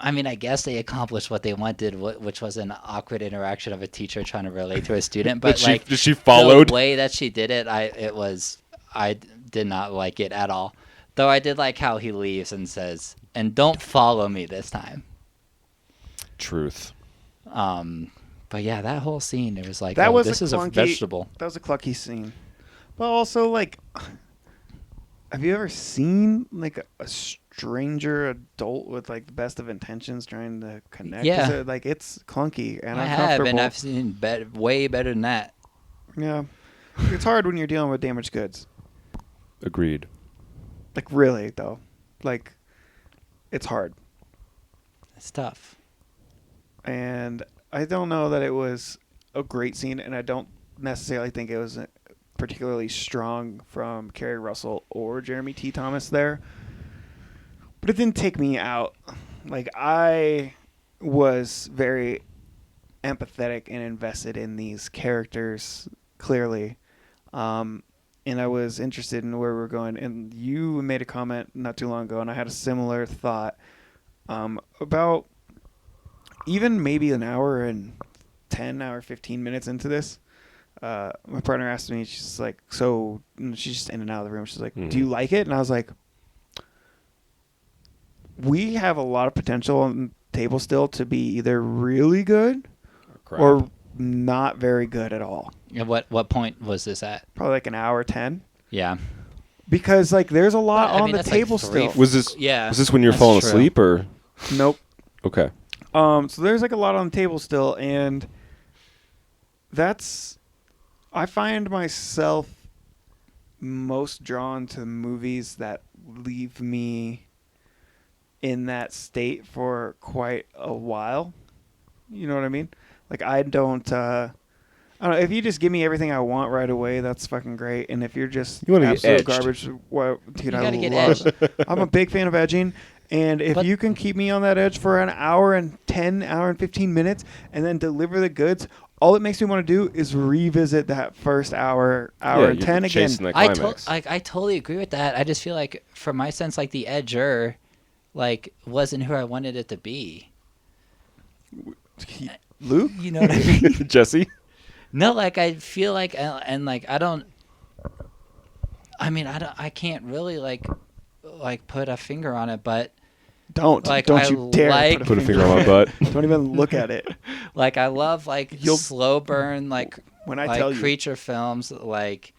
I guess they accomplished what they wanted, which was an awkward interaction of a teacher trying to relate to a student. But like, she followed? the way that she did it, I did not like it at all. Though I did like how he leaves and says, "And don't follow me this time." Truth. But yeah, that whole scene, it was like, That was this a is a clunky- vegetable. That was a clunky scene. But also, like, have you ever seen like a stranger adult with like the best of intentions trying to connect? Yeah. 'Cause like it's clunky and I have, uncomfortable. and I've seen way better than that. Yeah, it's hard when you're dealing with damaged goods. Agreed. Like really though, like it's hard. It's tough. And I don't know that it was a great scene, and I don't necessarily think it was particularly strong from Kerry Russell or Jeremy T. Thomas there. But it didn't take me out. Like, I was very empathetic and invested in these characters, clearly. And I was interested in where we were going. And you made a comment not too long ago, and I had a similar thought about even maybe an hour and 10 hour 15 minutes into this. My partner asked me, she's like, so she's just in and out of the room. She's like, do you like it? And I was like, we have a lot of potential on the table still to be either really good or not very good at all. And what point was this at? Probably like an hour 10. Yeah. Because like there's a lot on the that's table like still. Was this Yeah. Was this when you were that's falling true. asleep or? Nope. Okay. So there's like a lot on the table still, and I find myself most drawn to movies that leave me in that state for quite a while. You know what I mean? Like, I don't know, if you just give me everything I want right away, that's fucking great. And if you're just You wanna get absolute edged. garbage, well, dude, You I gotta get love edged. I'm a big fan of edging. And if But- you can keep me on that edge for an hour and 15 minutes and then deliver the goods, all it makes me want to do is revisit that first hour and you're 10 again. chasing that I climax. totally agree with that. I just feel like, for my sense, like the edger, like wasn't who I wanted it to be. Luke? You know what I mean? Jesse? No, like I feel like, and like I don't. I mean, I can't really like put a finger on it, but Don't I you dare like- Put a finger on my butt. Don't even look at it. like I love like You'll- slow burn like When I like tell you. creature films like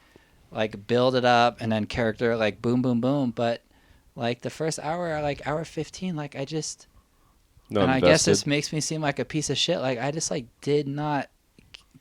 build it up and then character like boom boom boom, but like the first hour, like hour 15, like I just No, and I guess this makes me seem like a piece of shit. Like I just like did not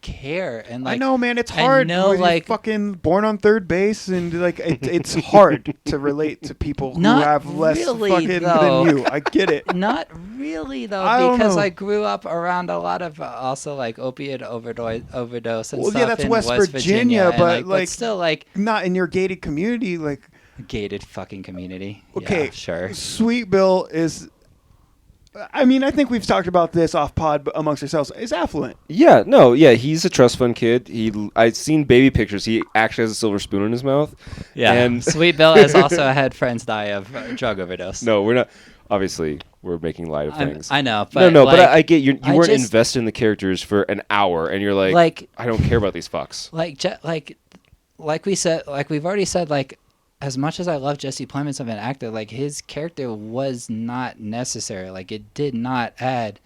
care, and like I know, man. It's I hard. know, when you're like- fucking born on third base, and like it's hard to relate to people who Not have less really, fucking though. than you. I get it. Not really though, I don't because know. I grew up around a lot of also like opiate overdose and Well, stuff yeah, that's in West West Virginia, and, but, but like- still like Not in your gated community, like. gated fucking community. Okay, Yeah, sure. Sweet Bill is. I mean, I think we've talked about this off pod amongst ourselves. Is affluent. Yeah, no, yeah, he's a trust fund kid. I've seen baby pictures. He actually has a silver spoon in his mouth. Yeah, And Sweet Bill has also had friends die of drug overdose. no, we're not. Obviously, we're making light of things. I know, but no, like, but I get you. You I weren't just- invested in the characters for an hour, and you're like, I don't care about these fucks. like we said, like we've already said, like as much as I love Jesse Plemons of an actor, like his character was not necessary. Like it did not add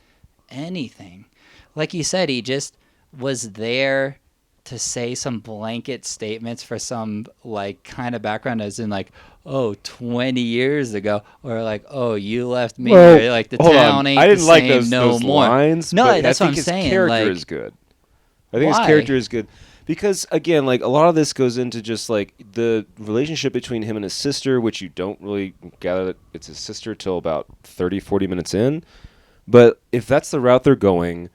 anything. Like you said, he just was there to say some blanket statements for some like kind of background, as in like, oh, 20 years ago, or like, oh, you left me, or like the hold town on. ain't I didn't the like same no those more. lines. No, but that's I what think I'm his saying. character like, is good. I think Why? his character is good because, again, like a lot of this goes into just like the relationship between him and his sister, which you don't really gather that it's his sister till about 30, 40 minutes in. But if that's the route they're going,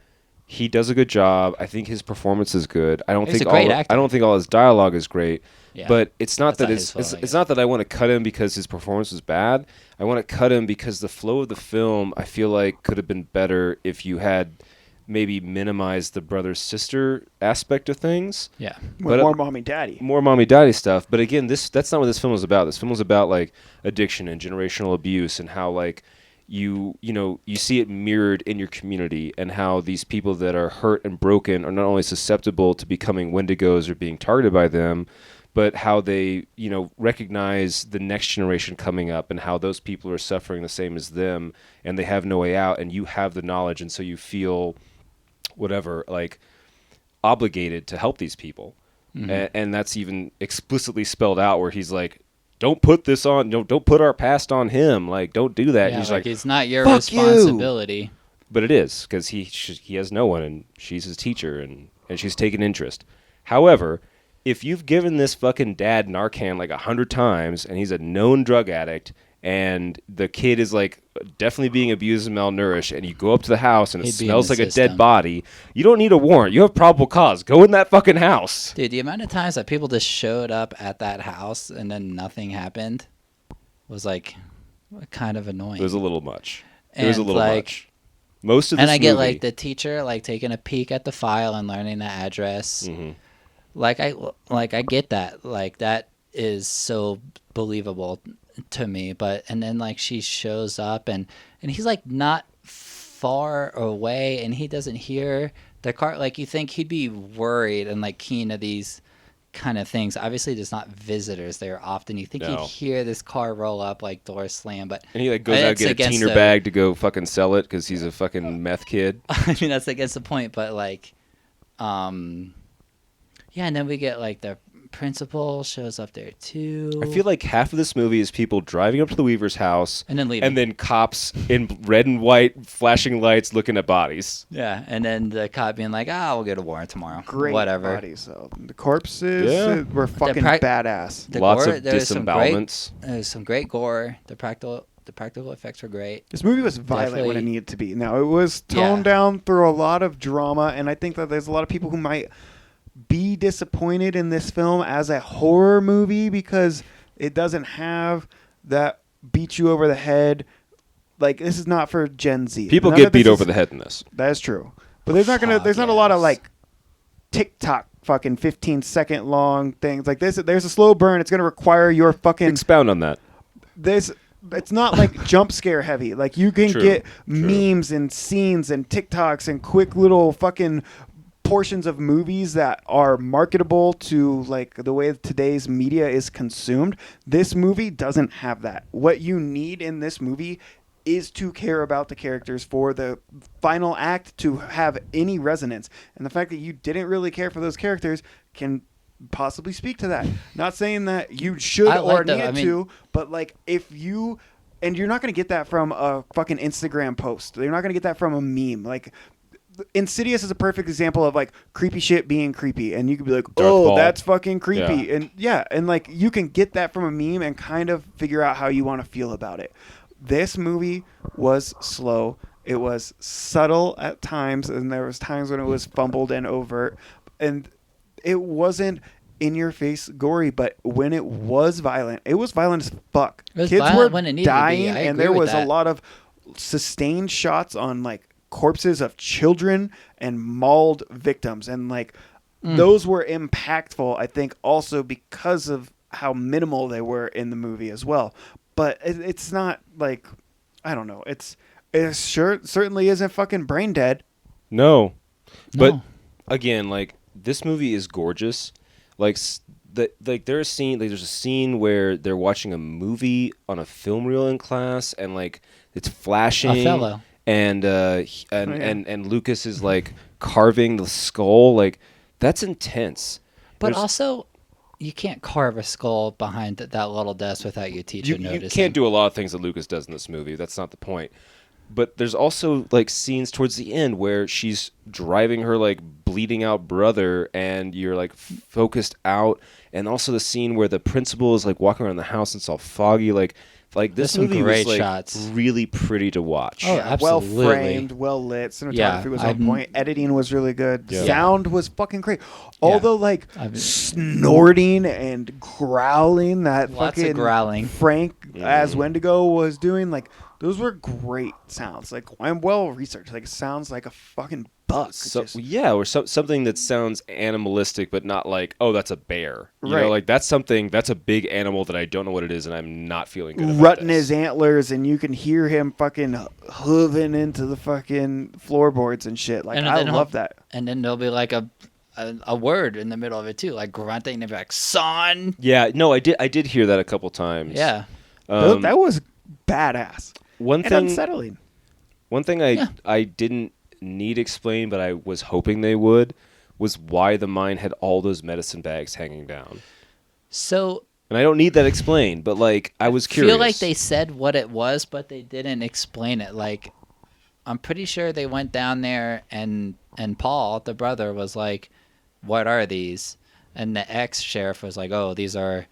he does a good job. I think his performance is good. I don't He's think a great all actor. I don't think all his dialogue is great. Yeah. But it's not That's that not his fault, I it's guess. not that I want to cut him because his performance was bad. I want to cut him because the flow of the film I feel like could have been better if you had maybe minimized the brother sister aspect of things. yeah. But, More mommy daddy. More mommy daddy stuff. But again, that's not what this film is about. This film is about like addiction and generational abuse and how like you see it mirrored in your community and how these people that are hurt and broken are not only susceptible to becoming Wendigos or being targeted by them, but how they, recognize the next generation coming up and how those people are suffering the same as them and they have no way out and you have the knowledge and so you feel whatever, like obligated to help these people. And that's even explicitly spelled out where he's like, don't put this on, don't put our past on him. Like, don't do that. Yeah, He's like like, it's not your "Fuck you." responsibility. but it is because he has no one and she's his teacher and she's taken interest. However, if you've given this fucking dad Narcan like 100 times and he's a known drug addict and the kid is like definitely being abused and malnourished and you go up to the house and it He'd be in smells the like a system. dead body, you don't need a warrant. You have probable cause. Go in that fucking house. Dude, the amount of times that people just showed up at that house and then nothing happened was like kind of annoying. It was a little much. It was a And, little like, much. Most of this And I get movie, like the teacher like taking a peek at the file and learning the address. Mhm. Like I get that. Like that is so believable to me. But and then like she shows up and he's like not far away and he doesn't hear the car. Like you think he'd be worried and like keen to these kind of things. Obviously, there's not visitors there often. You think No. he'd hear this car roll up, like doors slam, but and he like goes out and it's get a against teener the- bag to go fucking sell it because he's a fucking meth kid. I mean that's against the point. But like, yeah, and then we get like the principal shows up there too. I feel like half of this movie is people driving up to the Weaver's house and then leaving. and then cops in red and white flashing lights looking at bodies. Yeah, and then the cop being like, we'll get a warrant tomorrow. Great Whatever. bodies, though. The corpses Yeah. were fucking badass. The Lots gore, of there's some great- disembowelments. There's some great gore. The practical effects were great. This movie was violent when it Definitely- needed to be. Now, it was toned down through a lot of drama, and I think that there's a lot of people who might be disappointed in this film as a horror movie because it doesn't have that beat you over the head. Like, this is not for Gen Z. People None get of this beat over is- the head in this. That is true. But there's not a lot of yes. like TikTok fucking 15-second long things like this. There's a slow burn. It's going to require your fucking Expound on that. it's not like jump scare heavy. Like you can True, get true. memes and scenes and TikToks and quick little fucking portions of movies that are marketable to like the way today's media is consumed. This movie doesn't have that. What you need in this movie is to care about the characters for the final act to have any resonance. And the fact that you didn't really care for those characters can possibly speak to that. Not saying that you should I like or the- needed I mean- to, but like if you, and you're not going to get that from a fucking Instagram post. You're not going to get that from a meme. Like Insidious is a perfect example of like creepy shit being creepy, and you could be like, Darth "Oh, Ball. that's fucking creepy," Yeah. and like you can get that from a meme and kind of figure out how you want to feel about it. This movie was slow. It was subtle at times, and there was times when it was fumbled and overt, and it wasn't in your face gory, but when it was violent as fuck. It was Kids violent were when it needed to be. dying, I and agree there with was a that. lot of sustained shots on like corpses of children and mauled victims, and like those were impactful, I think, also because of how minimal they were in the movie as well. But it's not like, I don't know, it certainly isn't fucking brain dead. No. But No. again, like this movie is gorgeous. Like there's a scene where they're watching a movie on a film reel in class, and like it's flashing. Othello. And and Lucas is like carving the skull. Like that's intense. But There's- also, you can't carve a skull behind that little desk without your teacher you noticing. can't do a lot of things that Lucas does in this movie. That's not the point. But there's also like scenes towards the end where she's driving her like bleeding out brother, and you're like focused out, and also the scene where the principal is like walking around the house and it's all foggy. Like There's this some movie great was like shots. really pretty to watch. Oh, Well absolutely. framed, well lit. Cinematography Yeah, was on I'm- point. Editing was really good. Yeah. Sound was fucking great. Although like I've- snorting and growling that Lots of fucking growling. Frank as Wendigo was doing, like those were great sounds. Like I'm well researched. Like it sounds like a fucking buck. So, Just- yeah, or something that sounds animalistic, but not like, oh, that's a bear. You Right. know, like that's a big animal that I don't know what it is, and I'm not feeling good about rutting this. his antlers, and you can hear him fucking hooving into the fucking floorboards and shit. Like And I then love that. And then there'll be like a word in the middle of it too, like grunting and be like, "Son." Yeah, no, I did hear that a couple times. Yeah. That was badass one and thing. unsettling. One thing I didn't need explained, but I was hoping they would, was why the mine had all those medicine bags hanging down. So And I don't need that explained, but like I was I curious. feel like they said what it was, but they didn't explain it. Like, I'm pretty sure they went down there and Paul, the brother, was like, "What are these?" And the ex-sheriff was like, "Oh, these are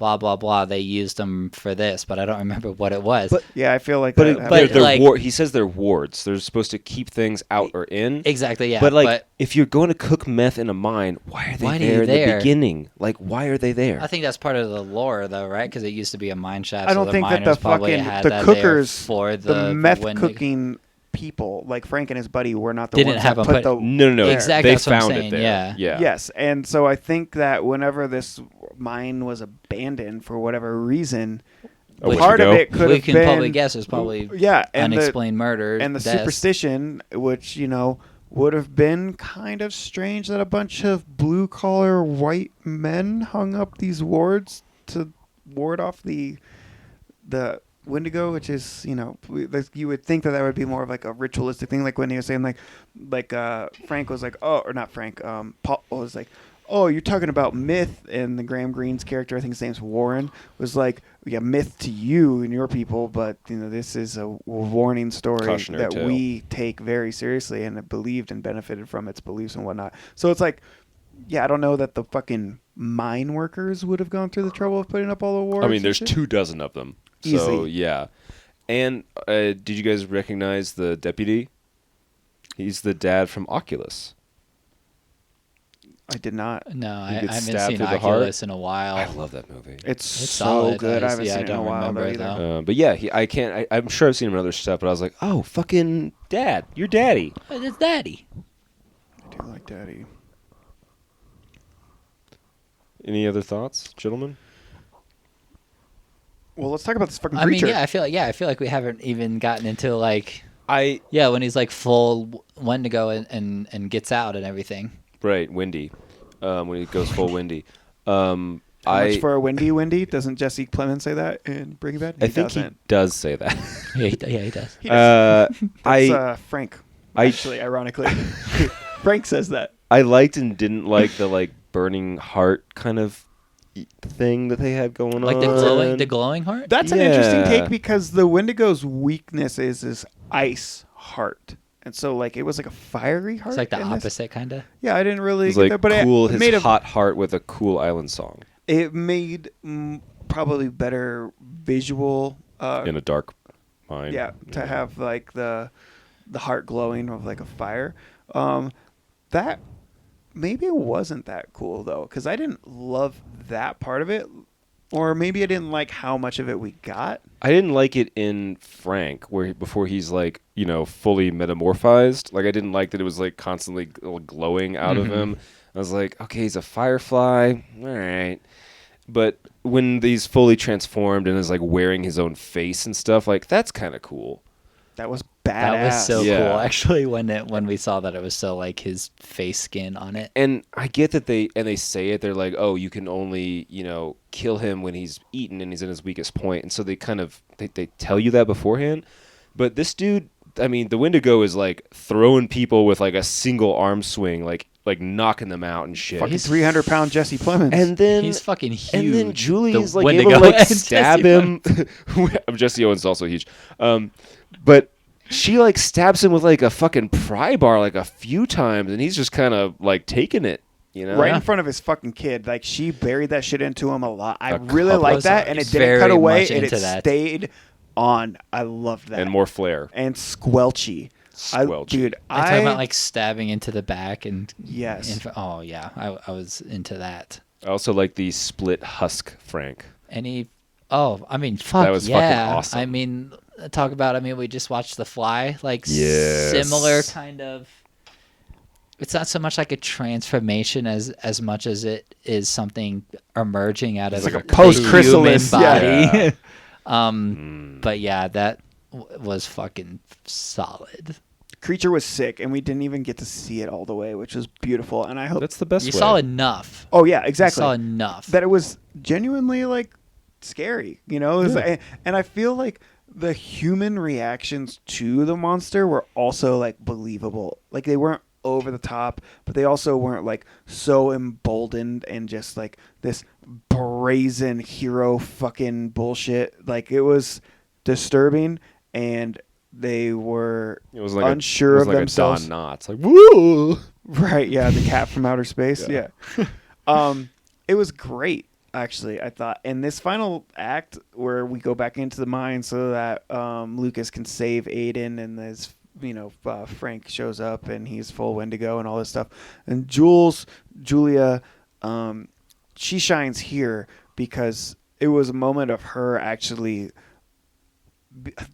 blah blah blah. They used them for this, but I don't remember what it was. Yeah, I feel like But, that but happened. they're like- he says they're wards. They're supposed to keep things out or in. Exactly, yeah. But like, if you're going to cook meth in a mine, why are they Why are there you in there? the beginning? Like, why are they there? I think that's part of the lore, though, right? Because it used to be a mine shaft. I don't so think that the miners probably fucking had the that there cookers, for the meth Wendigo. cooking people, like Frank and his buddy, were not the Didn't ones have that them put put- the No. Exactly, They that's what I'm found saying, it there. yeah. Yeah. Yes, and so I think that whenever this mine was abandoned for whatever reason, A part of Wendigo? it could we have can been probably guess it's probably and unexplained murder and the deaths. superstition, which would have been kind of strange that a bunch of blue collar white men hung up these wards to ward off the Wendigo, which is you would think that would be more of like a ritualistic thing, like when he was saying like Frank was like, oh, or not Frank, Paul was like, oh, you're talking about myth, and the Graham Greene's character, I think his name's Warren, was like, yeah, myth to you and your people, but this is a warning story Cautionary that tale. we take very seriously and have believed and benefited from its beliefs and whatnot. So it's like, yeah, I don't know that the fucking mine workers would have gone through the trouble of putting up all the wards. I mean, and there's shit. 24 of them. So, Easy. yeah. And did you guys recognize the deputy? He's the dad from Oculus. I did not. No, I gets haven't stabbed seen through the heart? Oculus in a while. I love that movie. It's It's so solid. good. I I haven't just- seen yeah, it I in a don't while remember it, either. though. But yeah, I'm sure I've seen him in other stuff, but I was like, oh, fucking dad. You're daddy. But it's Daddy. I do like Daddy. Any other thoughts, gentlemen? Well, let's talk about this fucking I mean, creature. yeah, I feel like we haven't even gotten into like I when he's like full Wendigo and gets out and everything. Right, Windy. When he goes full Windy. How much for a Wendy? Doesn't Jesse Plemons say that in Breaking Bad? I think doesn't. he does say that. Yeah, he does. He does. I That's Frank. Actually, ironically, Frank says that. I liked and didn't like the like burning heart kind of thing that they had going Like on. the glowing heart. That's an interesting Yeah. take because the Wendigo's weakness is his ice heart, and so like it was like a fiery heart. It's like the in this. opposite, kind of. Yeah, I didn't really It was get like that, but cool it his made hot heart with a cool island song it made probably better visual. in a dark mine. Yeah, to have like the heart glowing of like a fire. That maybe it wasn't that cool though, because I didn't love that part of it, or maybe I didn't like how much of it we got. I didn't like it in Frank, where before he's like, fully metamorphized. Like I didn't like that it was like constantly glowing out of him. I was like, okay, he's a firefly, all right. But when he's fully transformed and is like wearing his own face and stuff, like that's kind of cool. That was badass. That was so Yeah. cool, actually. When we saw that, it was so like his face skin on it. And I get that they say it. They're like, oh, you can only kill him when he's eaten and he's in his weakest point. And so they kind of they tell you that beforehand. But this dude, I mean, the Wendigo is like throwing people with like a single arm swing, like knocking them out and shit. Fucking 300-pound Jesse Plemons. And then He's fucking huge. And then Julie's The like Wendigo able to like and stab Jesse him. Jesse Owens is also huge. But she like stabs him with like a fucking pry bar like a few times, and he's just kind of like taking it, right in front of his fucking kid. Like she buried that shit into him a lot. I A really couple like times. that, and it He's didn't cut very away, much and it into that. stayed on. I love that. And more flair. And squelchy. Squelchy. Dude, I talk about like stabbing into the back and Yes. oh yeah, I was into that. I also like the split husk Frank. I mean, fuck That was yeah. fucking awesome. I mean, we just watched The Fly, like Yes. similar kind of. It's not so much like a transformation as much as it is something emerging out of It's like a the post-chrysalis, human body. Yeah. But yeah, that was fucking solid. Creature was sick, and we didn't even get to see it all the way, which was beautiful. And I hope That's the best You way. saw enough. Oh yeah, exactly. You saw enough. That it was genuinely like scary, It was and I feel like the human reactions to the monster were also like believable. Like they weren't over the top, but they also weren't like so emboldened and just like this brazen hero fucking bullshit. Like it was disturbing, and they were It was like unsure it was of like themselves. a Don Knotts, like woo. Right, yeah, the cat from outer space. Yeah. It was great. Actually, I thought in this final act where we go back into the mine so that Lucas can save Aiden and his, Frank shows up and he's full Wendigo and all this stuff. And Julia, she shines here because it was a moment of her actually.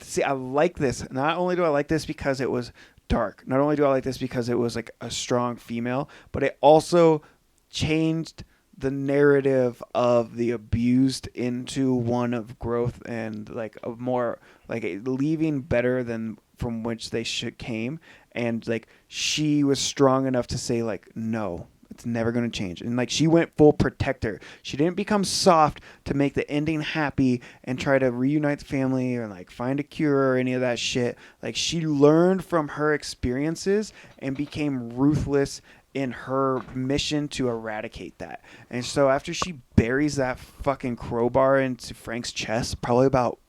See, I like this. Not only do I like this because it was dark, not only do I like this because it was like a strong female, but it also changed the narrative of the abused into one of growth and like a more like leaving better than from which they came, and like she was strong enough to say like no, it's never going to change, and like she went full protector. She didn't become soft to make the ending happy and try to reunite the family or like find a cure or any of that shit. Like she learned from her experiences and became ruthless in her mission to eradicate that. And so after she buries that fucking crowbar into Frank's chest, probably about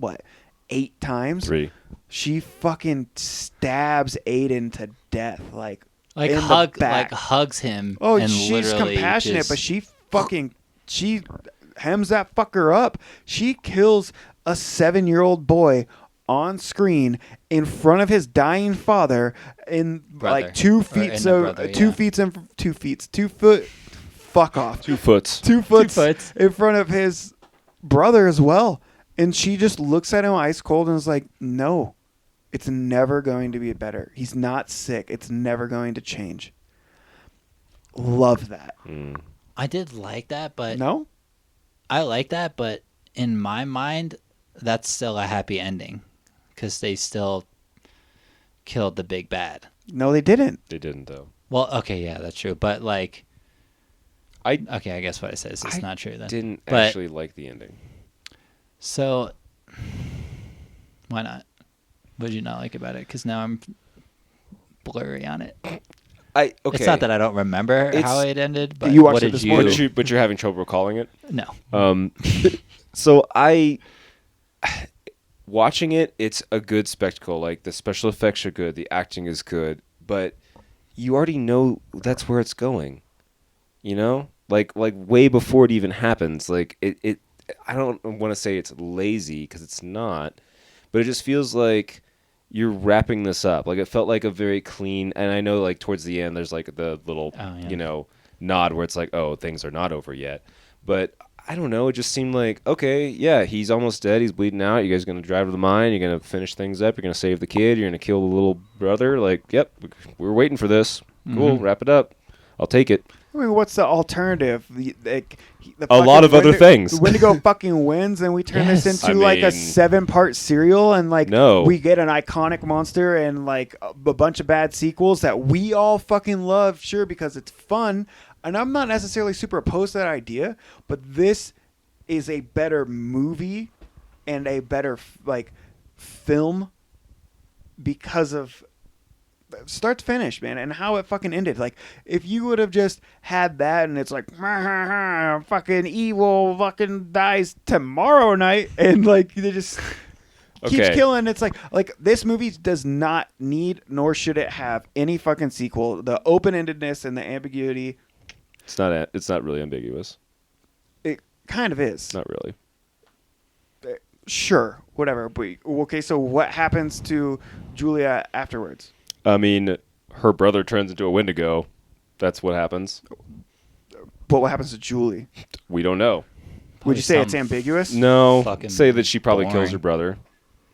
8 times, 3. she fucking stabs Aiden to death, like in the back. hugs him. Oh, and she's literally compassionate, just- but she hems that fucker up. She kills a 7-year-old boy on screen in front of his dying father in Brother. like 2 Or feet. in So the brother, 2 yeah. feet and 2 feet, 2 foot. Fuck off. 2 foots. 2 foot foots. in front of his brother as well. And she just looks at him ice cold and is like, no, it's never going to be better. He's not sick. It's never going to change. Love that. I did like that, but No? I like that, but in my mind, that's still a happy ending because they still killed the big bad. No, they didn't. They didn't though. Well, okay, yeah, that's true. But like, I guess what I said is it's not true then. didn't But- actually like the ending. So, why not? What did you not like about it? Because now I'm blurry on it. Okay. It's not that I don't remember It's- how it ended, but You watched what it did this you? morning. But you're having trouble recalling it. No. So watching it, it's a good spectacle. Like the special effects are good, the acting is good, but you already know that's where it's going. You know, like way before it even happens. Like it I don't want to say it's lazy because it's not, but it just feels like you're wrapping this up. Like it felt like a very clean. And I know like towards the end, there's like the little nod where it's like, oh, things are not over yet, but. I don't know. It just seemed like, okay, yeah, he's almost dead. He's bleeding out. You guys are going to drive to the mine. You're going to finish things up. You're going to save the kid. You're going to kill the little brother. Like, yep, we're waiting for this. Cool, wrap it up. I'll take it. I mean, what's the alternative? The A lot of other things. The Windigo fucking wins, and we turn this Yes. into I like a mean- 7-part serial, and like No. we get an iconic monster and like a bunch of bad sequels that we all fucking love, sure, because it's fun. And I'm not necessarily super opposed to that idea, but this is a better movie and a better like film because of start to finish, man, and how it fucking ended. Like, if you would have just had that and it's like, fucking evil fucking dies tomorrow night, and like they just keeps Okay. killing. It's like this movie does not need nor should it have any fucking sequel. The open-endedness and the ambiguity, It's not really ambiguous. it kind of is. Not really. Sure, whatever. But okay, so what happens to Julia afterwards? I mean, her brother turns into a Wendigo. That's what happens. But what happens to Julie? We don't know. Would you say it's some ambiguous? No. Fucking Say that she probably kills boring. her brother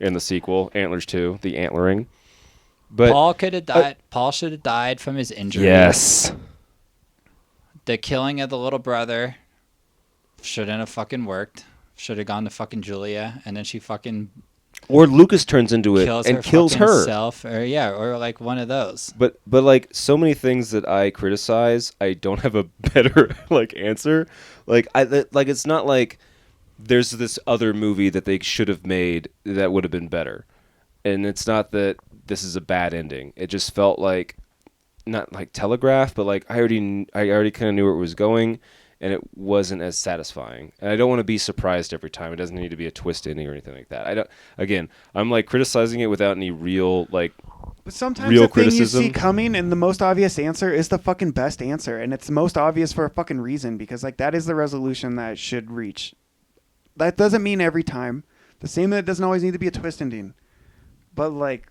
in the sequel, Antlers 2, the antlering. But Paul could have died. Paul should have died from his injury. yes. The killing of the little brother shouldn't have fucking worked. Should have gone to fucking Julia, and then she fucking Or Lucas turns into it kills and her kills fucking her. self, or like one of those. But like so many things that I criticize, I don't have a better like answer. Like it's not like there's this other movie that they should have made that would have been better. And it's not that this is a bad ending. It just felt like not like telegraphed, but like I already kind of knew where it was going, and it wasn't as satisfying. And I don't want to be surprised every time. It doesn't need to be a twist ending or anything like that. I don't. Again, I'm like criticizing it without any real like. But sometimes real the thing criticism. you see coming and the most obvious answer is the fucking best answer, and it's the most obvious for a fucking reason, because like that is the resolution that it should reach. That doesn't mean every time. The same that it doesn't always need to be a twist ending. But like,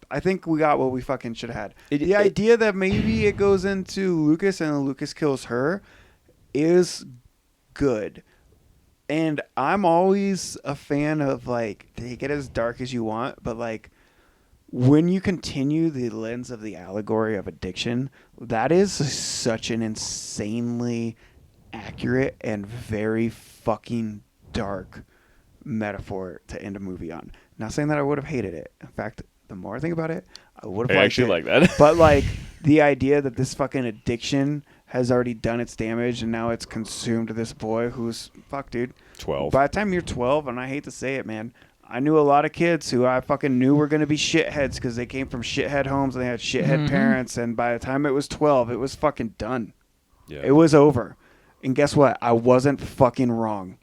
I think we got what we fucking should have had. The idea that maybe it goes into Lucas and Lucas kills her is good. And I'm always a fan of like, take it as dark as you want, but like when you continue the lens of the allegory of addiction, that is such an insanely accurate and very fucking dark metaphor to end a movie on. Not saying that I would have hated it. In fact, the more I think about it, I would have I liked actually it. like that. But like the idea that this fucking addiction has already done its damage and now it's consumed this boy who's, fuck, dude. 12. By the time you're 12, and I hate to say it, man, I knew a lot of kids who I fucking knew were going to be shitheads because they came from shithead homes and they had shithead parents. And by the time it was 12, it was fucking done. Yeah. It was over. And guess what? I wasn't fucking wrong.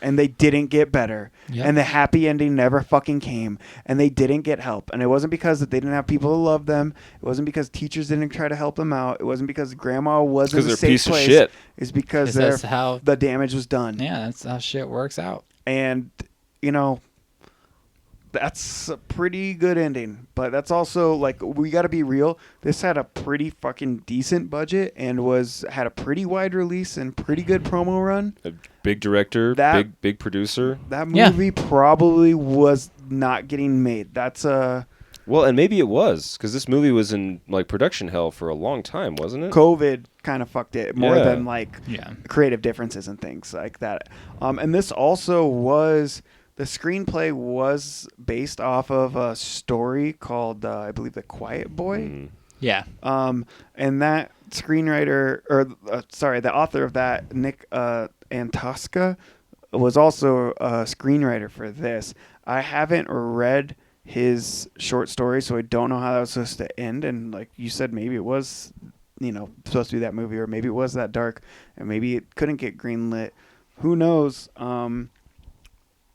And they didn't get better. Yep. And the happy ending never fucking came. And they didn't get help. And it wasn't because that they didn't have people to love them. It wasn't because teachers didn't try to help them out. It wasn't because grandma wasn't a they're safe piece of place. shit. It's because That's how. the damage was done. Yeah, that's how shit works out. And, you know, that's a pretty good ending. But that's also, like, we got to be real. This had a pretty fucking decent budget and had a pretty wide release and pretty good promo run. A big director, big producer. That movie probably was not getting made. That's Well, and maybe it was, because this movie was in like production hell for a long time, wasn't it? COVID kind of fucked it more Yeah. than like creative differences and things like that. And this also was, the screenplay was based off of a story called I believe The Quiet Boy. Yeah. And that screenwriter, or the author of that, Nick Antosca, was also a screenwriter for this. I haven't read his short story, so I don't know how that was supposed to end. And like you said, maybe it was, supposed to be that movie, or maybe it was that dark, and maybe it couldn't get greenlit. Who knows?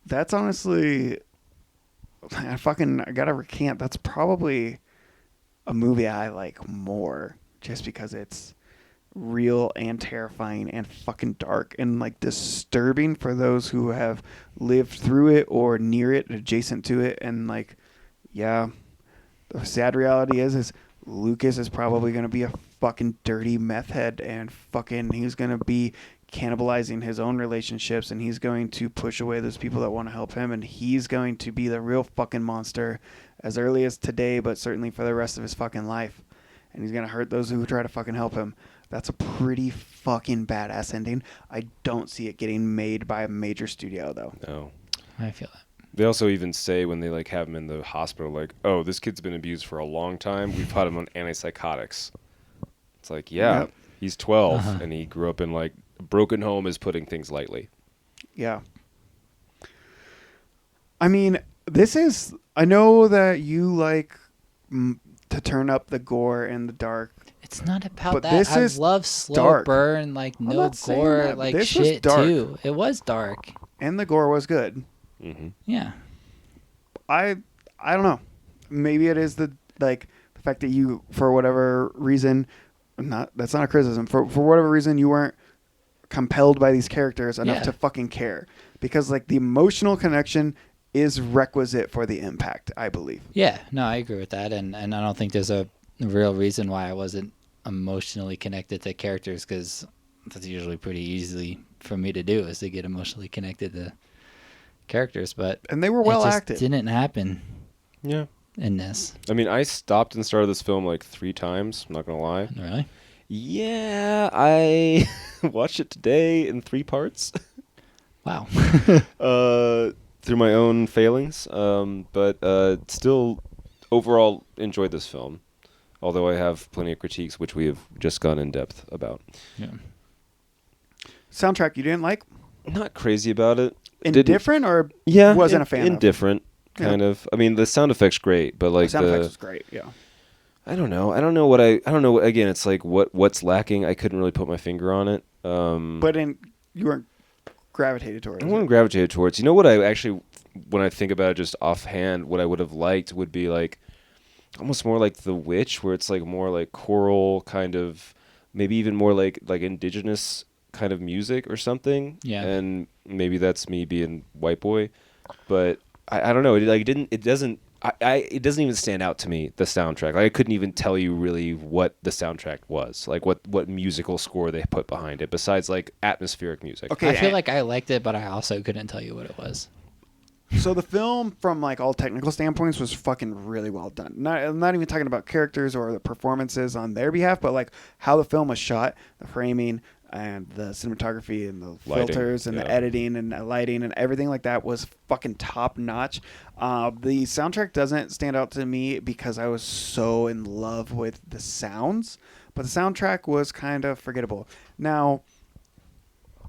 That's honestly, I gotta recant. That's probably a movie I like more, just because it's real and terrifying and fucking dark and like disturbing for those who have lived through it or near it, adjacent to it. And like, yeah, the sad reality is Lucas is probably going to be a fucking dirty meth head, and fucking he's going to be cannibalizing his own relationships, and he's going to push away those people that want to help him, and he's going to be the real fucking monster as early as today, but certainly for the rest of his fucking life. And he's going to hurt those who try to fucking help him. That's a pretty fucking badass ending. I don't see it getting made by a major studio, though. No. I feel that. They also even say when they like have him in the hospital, like, "Oh, this kid's been abused for a long time. We've put him on antipsychotics." It's like, yeah, Yep. he's 12 and he grew up in like a broken home, is putting things lightly. Yeah. I mean, I know that you like to turn up the gore and the dark. It's not about But that. this I is love slow dark. burn, like no not saying gore, that, but like this was shit dark. too. It was dark. And the gore was good. Mm-hmm. Yeah. I don't know. Maybe it is the fact that you, for whatever reason, that's not a criticism. For whatever reason, you weren't compelled by these characters enough to fucking care, because like the emotional connection is requisite for the impact, I believe. Yeah. No, I agree with that, and I don't think there's a real reason why I wasn't emotionally connected to characters, because that's usually pretty easy for me to do, is to get emotionally connected to characters. But And they were well it just acted. didn't happen Yeah. in this. I mean, I stopped and started this film like 3 times. I'm not gonna lie. Really? Yeah, I watched it today in 3 parts. Wow. Through my own failings, but still overall enjoyed this film. Although I have plenty of critiques, which we have just gone in depth about. Yeah. Soundtrack you didn't like? Not crazy about it. Indifferent or Yeah, wasn't a fan of? indifferent, kind of. I mean, the sound effects great, but like The sound effects was great, yeah. I don't know. I don't know what I don't know. Again, it's like what's lacking. I couldn't really put my finger on it. But you weren't gravitated towards I it. wouldn't gravitate towards. You know what I actually, when I think about it just offhand, what I would have liked would be like almost more like The Witch, where it's like more like choral kind of, maybe even more like indigenous kind of music or something. Yeah. And maybe that's me being white boy, but I don't know. It doesn't even stand out to me, the soundtrack. Like I couldn't even tell you really what the soundtrack was, like what musical score they put behind it, besides like atmospheric music. Okay, I feel like I liked it, but I also couldn't tell you what it was. So the film, from like all technical standpoints, was fucking really well done. I'm not even talking about characters or the performances on their behalf, but like how the film was shot, the framing and the cinematography and the Lighting, filters and the editing and the lighting and everything like that was fucking top notch. The soundtrack doesn't stand out to me because I was so in love with the sounds, but the soundtrack was kind of forgettable. Now,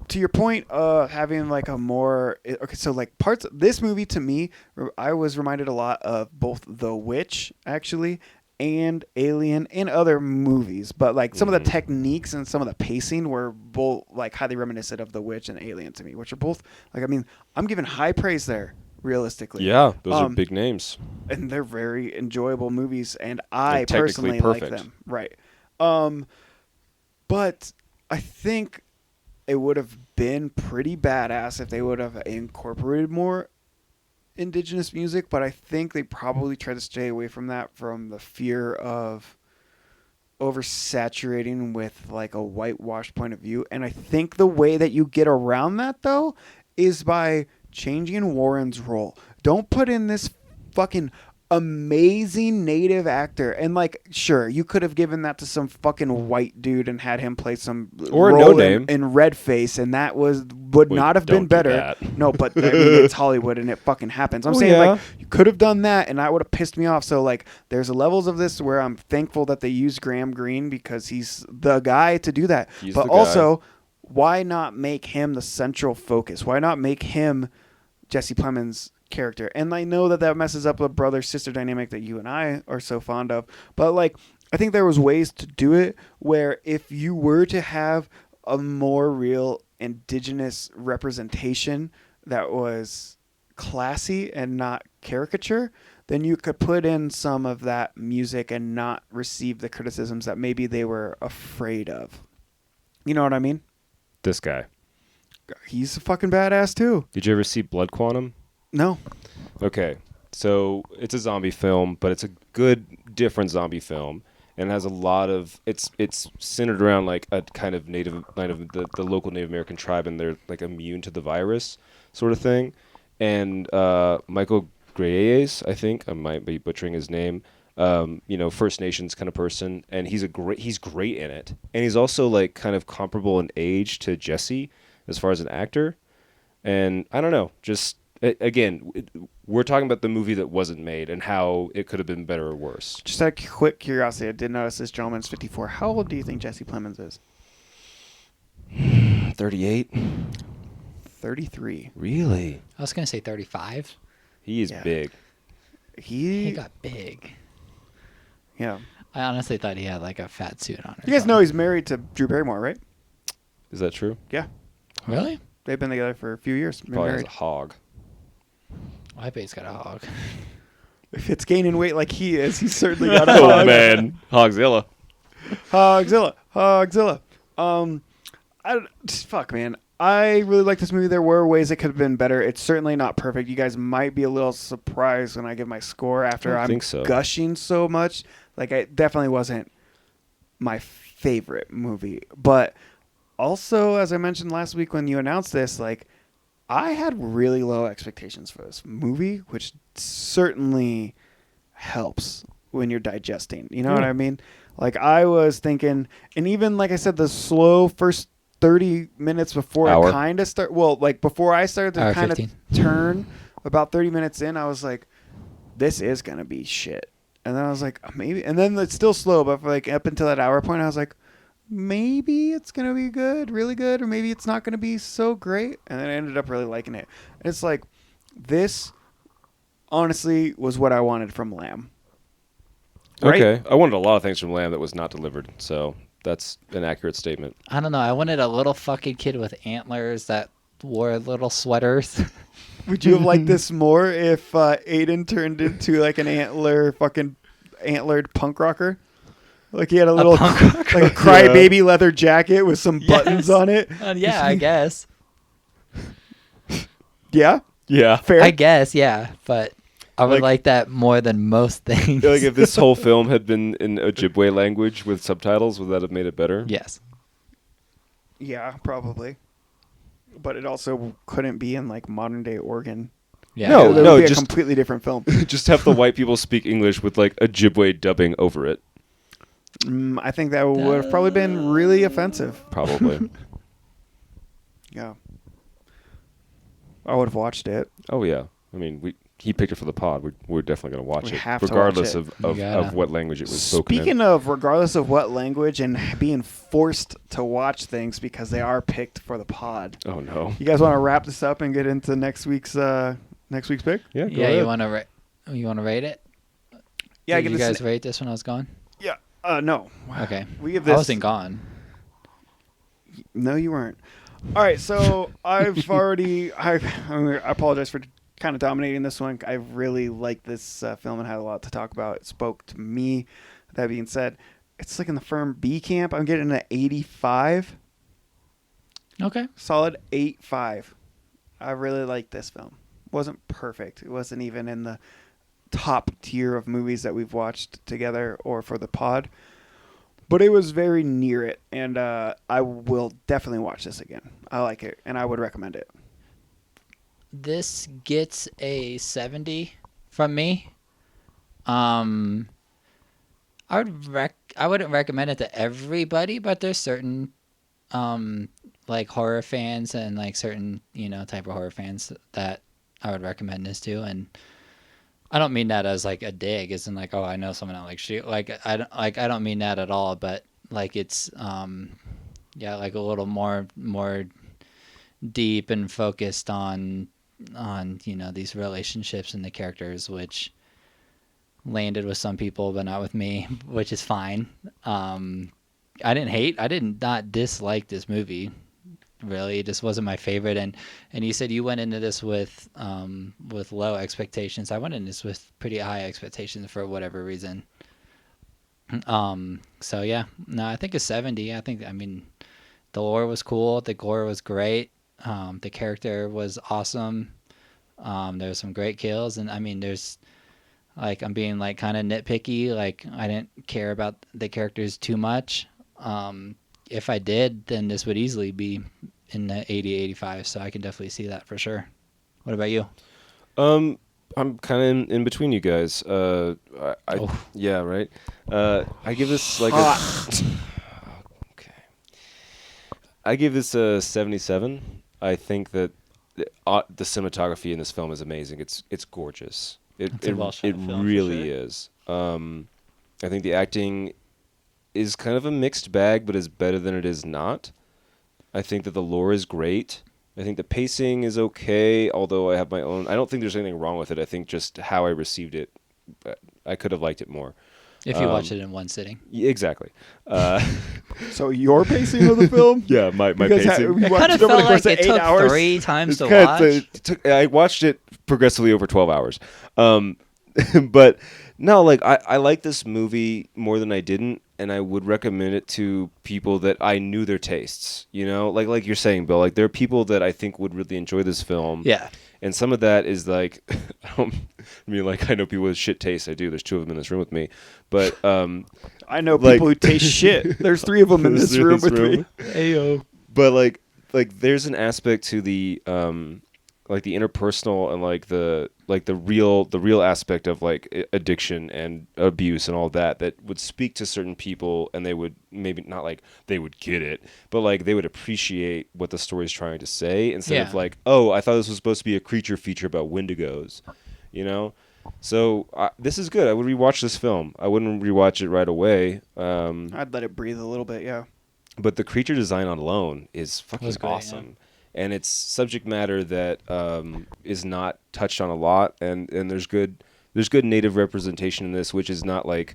to your point of having like a more okay, so like parts of this movie, to me, I was reminded a lot of both The Witch actually and Alien and other movies, but like some of the techniques and some of the pacing were both like highly reminiscent of The Witch and Alien to me, which are both like, I mean, I'm giving high praise there realistically. Yeah, those are big names, and they're very enjoyable movies, and I and technically personally like perfect. them. Right. But I think it would have been pretty badass if they would have incorporated more indigenous music, but I think they probably try to stay away from that from the fear of oversaturating with like a whitewashed point of view. And I think the way that you get around that though is by changing Warren's role. Don't put in this fucking amazing native actor, and like, sure, you could have given that to some fucking white dude and had him play some Or a role no-name. in red face, and that would not have been don't do better. that. No, but I mean, it's Hollywood and it fucking happens. I'm saying yeah. like you could have done that, and that would have pissed me off. So like, there's levels of this where I'm thankful that they used Graham Greene because he's the guy to do that. He's but the guy. also, why not make him the central focus? Why not make him Jesse Plemons' character? And I know that messes up the brother-sister dynamic that you and I are so fond of, but like, I think there was ways to do it where if you were to have a more real indigenous representation that was classy and not caricature, then you could put in some of that music and not receive the criticisms that maybe they were afraid of. You know what I mean? This guy. He's a fucking badass too. Did you ever see Blood Quantum? No. Okay, so it's a zombie film, but it's a good, different zombie film, and has a lot of it's centered around like a kind of the local Native American tribe, and they're like immune to the virus, sort of thing. And Mykel, I think I might be butchering his name. First Nations kind of person, and he's great in it, and he's also like kind of comparable in age to Jesse as far as an actor. And I don't know, just again, we're talking about the movie that wasn't made and how it could have been better or worse. Just out of quick curiosity, I did notice this gentleman's 54. How old do you think Jesse Plemons is? 38. 33. Really? I was gonna say 35. He is Yeah. big. He got big. Yeah. I honestly thought he had like a fat suit on. You guys know he's married to Drew Barrymore, right? Is that true? Yeah. Really? They've been together for a few years. Been Probably has married. a hog. Well, I bet he's got a hog. If it's gaining weight like he is, he's certainly got a Oh hog. man, Hogzilla. Hogzilla. Fuck, man. I really like this movie. There were ways it could have been better. It's certainly not perfect. You guys might be a little surprised when I give my score after I I'm think so. gushing so much. Like, it definitely wasn't my favorite movie. But also, as I mentioned last week when you announced this, like, I had really low expectations for this movie, which certainly helps when you're digesting. You know what I mean? Like, I was thinking, and even, like I said, the slow first 30 minutes before Hour. I kind of start, well, like before I started to Hour kind of 15. turn, about 30 minutes in, I was like, this is going to be shit. And then I was like, maybe, and then it's still slow, but for like up until that hour point, I was like, maybe it's going to be good, really good, or maybe it's not going to be so great. And then I ended up really liking it. And it's like, this honestly was what I wanted from Lamb. Right? Okay. I wanted a lot of things from Lamb that was not delivered, so that's an accurate statement. I don't know. I wanted a little fucking kid with antlers that wore little sweaters. Would you have liked this more if Aiden turned into like an antlered punk rocker? Like he had a little punk like a crybaby leather jacket with some buttons on it. Yeah, I guess. Yeah, Yeah. fair. I guess, yeah. But I would Like- like that more than most things. Like if this whole film had been in Ojibwe language with subtitles, would that have made it better? Yes. Yeah, probably. But it also couldn't be in like modern day Oregon. Yeah. No, It would no, be a just- completely different film. Just have the white people speak English with like Ojibwe dubbing over it. I think that would have probably been really offensive. Probably. Yeah. I would have watched it. Oh yeah. I mean, he picked it for the pod. We're definitely gonna watch We it, have to regardless watch it. You gotta. of what language it was spoken in. Speaking of, regardless of what language and being forced to watch things because they are picked for the pod. Oh no. You guys want to wrap this up and get into next week's pick? Yeah. Go Yeah, ahead. you want to rate it? Yeah, Did give you this. guys rate this when I was gone? Yeah. No. Okay. We give I this. wasn't gone. No, you weren't. All right, so I've already. I apologize for kind of dominating this one. I really liked this film and had a lot to talk about. It spoke to me. That being said, it's like in the firm B camp. I'm getting an 85. Okay. Solid 8.5. I really liked this film. Wasn't perfect. It wasn't even in the top tier of movies that we've watched together or for the pod. But it was very near it, and I will definitely watch this again. I like it, and I would recommend it. This gets a 70 from me. I wouldn't recommend it to everybody, but there's certain like horror fans and like certain type of horror fans that I would recommend this to. And I don't mean that as like a dig, isn't like, oh, I know someone that likes shoot. I don't mean that at all, but like it's like a little more deep and focused on these relationships and the characters, which landed with some people but not with me, which is fine. I did not dislike this movie. Really, it just wasn't my favorite. And you said you went into this with low expectations. I went into this with pretty high expectations for whatever reason. So yeah, no, I think a 70. I mean, the lore was cool, the gore was great, the character was awesome. There was some great kills, and I mean, there's like, I'm being like kind of nitpicky. Like, I didn't care about the characters too much. If I did, then this would easily be in the 80-85, so I can definitely see that for sure. What about you? I'm kind of in between you guys. Yeah, right. I give this like okay. I give this a 77. I think that the cinematography in this film is amazing. It's gorgeous. It's a well-shot film, for really sure. is. I think the acting is kind of a mixed bag, but is better than it is not. I think that the lore is great. I think the pacing is okay, although I have my own. I don't think there's anything wrong with it. I think just how I received it, I could have liked it more. If you watch it in one sitting. Yeah, exactly. So your pacing of the film? Yeah, my Because pacing. we It watched kind of it over the felt course like of it 8 took hours. 3 times to Kinda- watch. I watched it progressively over 12 hours. But no, like I like this movie more than I didn't, and I would recommend it to people that I knew their tastes. You know, like you're saying, Bill. Like there are people that I think would really enjoy this film. Yeah. And some of that is like, I mean, like I know people with shit taste. I do. There's 2 of them in this room with me, but I know like- people who taste shit. There's 3 of them in this room with me. Ayo. But like there's an aspect to the like the interpersonal and like the real aspect of like addiction and abuse and all that would speak to certain people, and they would maybe not like they would get it, but like they would appreciate what the story's trying to say instead of Yeah. like, oh, I thought this was supposed to be a creature feature about Wendigos, you know. So this is good. I would rewatch this film. I wouldn't rewatch it right away. I'd let it breathe a little bit, yeah. But the creature design alone is fucking Was great, awesome. And it's subject matter that is not touched on a lot, and there's good native representation in this, which is not like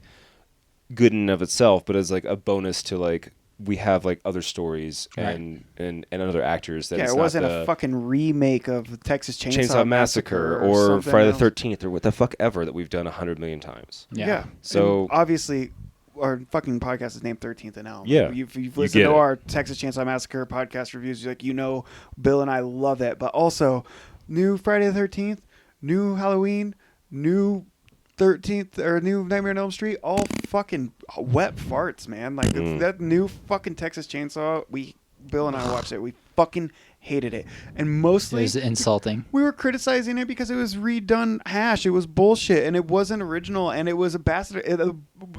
good in and of itself, but as like a bonus to like we have like other stories and other actors that Yeah, it's it wasn't not a the fucking remake of Texas Chainsaw Massacre or something Friday else. the 13th or what the fuck ever that we've done 100 million times. Yeah. So- And obviously, our fucking podcast is named 13th and Elm. Yeah. You've You listened get to it. our Texas Chainsaw Massacre podcast reviews. Like, Bill and I love it. But also, new Friday the 13th, new Halloween, new 13th or new Nightmare on Elm Street, all fucking wet farts, man. Like it's that new fucking Texas Chainsaw. Bill and I watched it. We fucking hated it, and It mostly was insulting. we were criticizing it because it was redone hash. It was bullshit, and it wasn't original, and it was the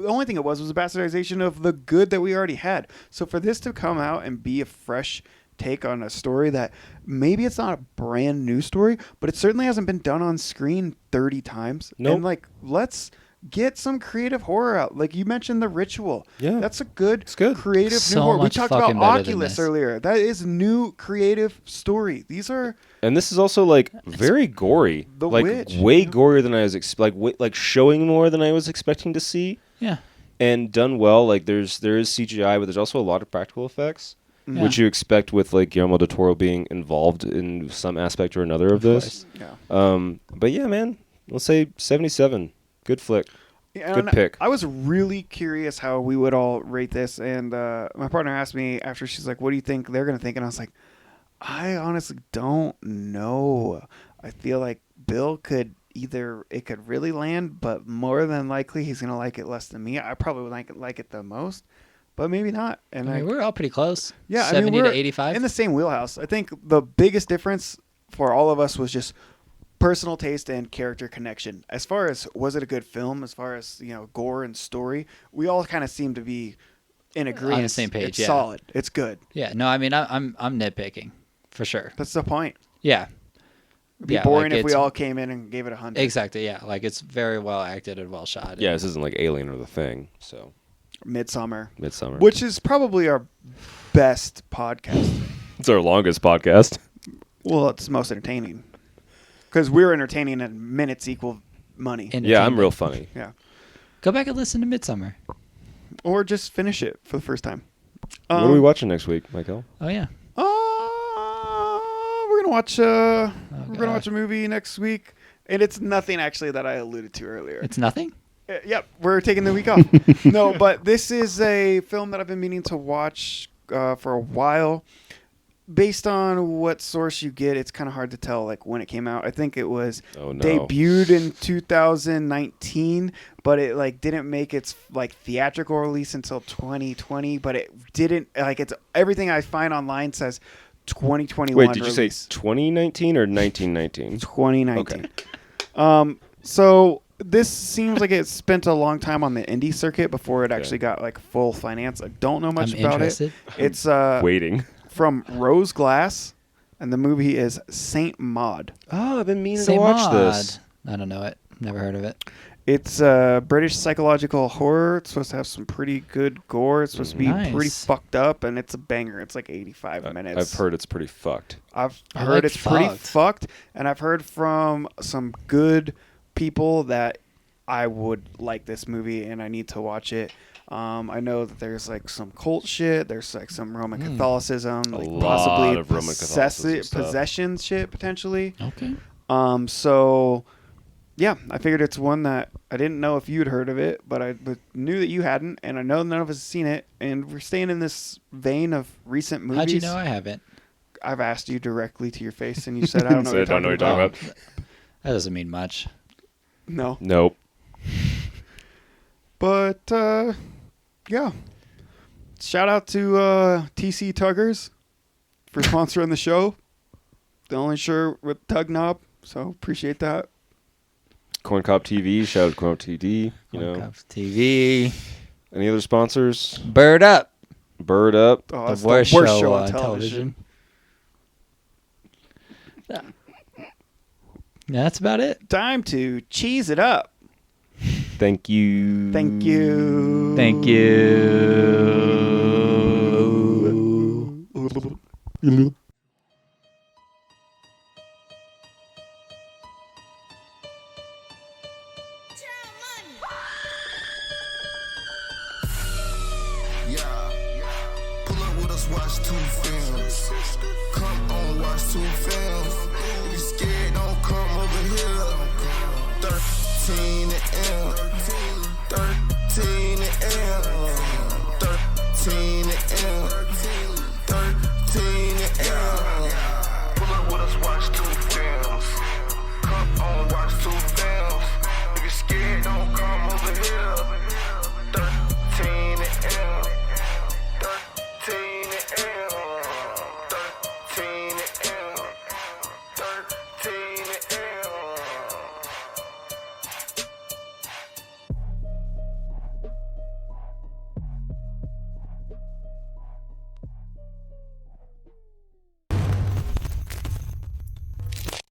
only thing it was a bastardization of the good that we already had. So for this to come out and be a fresh take on a story that maybe it's not a brand new story, but it certainly hasn't been done on screen 30 times. Nope. And like, let's get some creative horror out. Like you mentioned, The Ritual. Yeah. That's a good, It's good. creative So new horror. We much talked about fucking better than Oculus this. earlier. That is new creative story. These are And this is also like very gory, The like Witch, way yeah. gorier than I was like showing more than I was expecting to see, Yeah. and done well. Like there is CGI, but there's also a lot of practical effects, Yeah. which you expect with like Guillermo del Toro being involved in some aspect or another of this. yeah. But yeah, man, let's say 77. Good flick. Yeah, Good and pick. I was really curious how we would all rate this, and my partner asked me after, she's like, "What do you think they're gonna think?" And I was like, "I honestly don't know. I feel like Bill could it could really land, but more than likely he's gonna like it less than me. I probably would like it the most, but maybe not." And I mean, we're all pretty close. yeah, 70 we're to 85. in the same wheelhouse. I think the biggest difference for all of us was just personal taste and character connection. As far as was it a good film, as far as gore and story, we all kind of seem to be in agreement. On the same page, It's yeah. solid. It's good. Yeah, no, I mean, I'm nitpicking for sure. That's the point. Yeah. It'd be Yeah, boring like if we it's- all came in and gave it 100. Exactly, yeah. Like, it's very well acted and well shot. Yeah, this isn't like Alien or The Thing. So Midsummer, Midsummer, which is probably our best podcast. it's our longest podcast. Well, it's most entertaining because we're entertaining and minutes equal money. Yeah, I'm real funny. Yeah. Go back and listen to Midsummer. Or just finish it for the first time. What are we watching next week, Mykel? Oh, yeah. We're gonna watch. We're gonna God. watch a movie next week, and it's nothing actually that I alluded to earlier. It's nothing? Yep, we're taking the week off. No, but this is a film that I've been meaning to watch for a while. Based on what source you get, it's kind of hard to tell like when it came out. I think it was debuted in 2019, but it like didn't make its like theatrical release until 2020. But it didn't like it's everything I find online says 2021. Wait, did you release. say 2019 or 1919? 2019. So this seems like it spent a long time on the indie circuit before it actually got like full finance. I don't know much I'm about interested. it. It's Waiting. from Rose Glass, and the movie is Saint Maud. Oh, I've been meaning Saint to watch Maud. this. I don't know it. Never heard of it. It's British psychological horror. It's supposed to have some pretty good gore. It's supposed to be Nice. pretty fucked up, and it's a banger. It's like 85 minutes. I've heard it's pretty fucked. I've I heard like it's pretty fucked. fucked, and I've heard from some good people that I would like this movie, and I need to watch it. I know that there's like some cult shit. There's like some Roman Catholicism, like lot possibly of Roman Catholicism stuff. possession shit potentially. Okay. So yeah, I figured it's one that I didn't know if you'd heard of it, but I knew that you hadn't, and I know none of us have seen it. And we're staying in this vein of recent movies. How'd you know I haven't? I've asked you directly to your face, and you said I don't know. So I don't know what you're talking about. That doesn't mean much. No, Nope. but yeah. Shout out to TC Tuggers for sponsoring the show. The only shirt with tug knob, so appreciate that. Corn Cob TV. Shout out to Corn Cob TV. You know, Cup TV. any other sponsors? Bird Up. Bird Up. Oh, The that's worst, the worst show, show on television. Yeah, that's about it. Time to cheese it up. Thank you. Thank you. Thank you. watch two films. Come on, watch two films.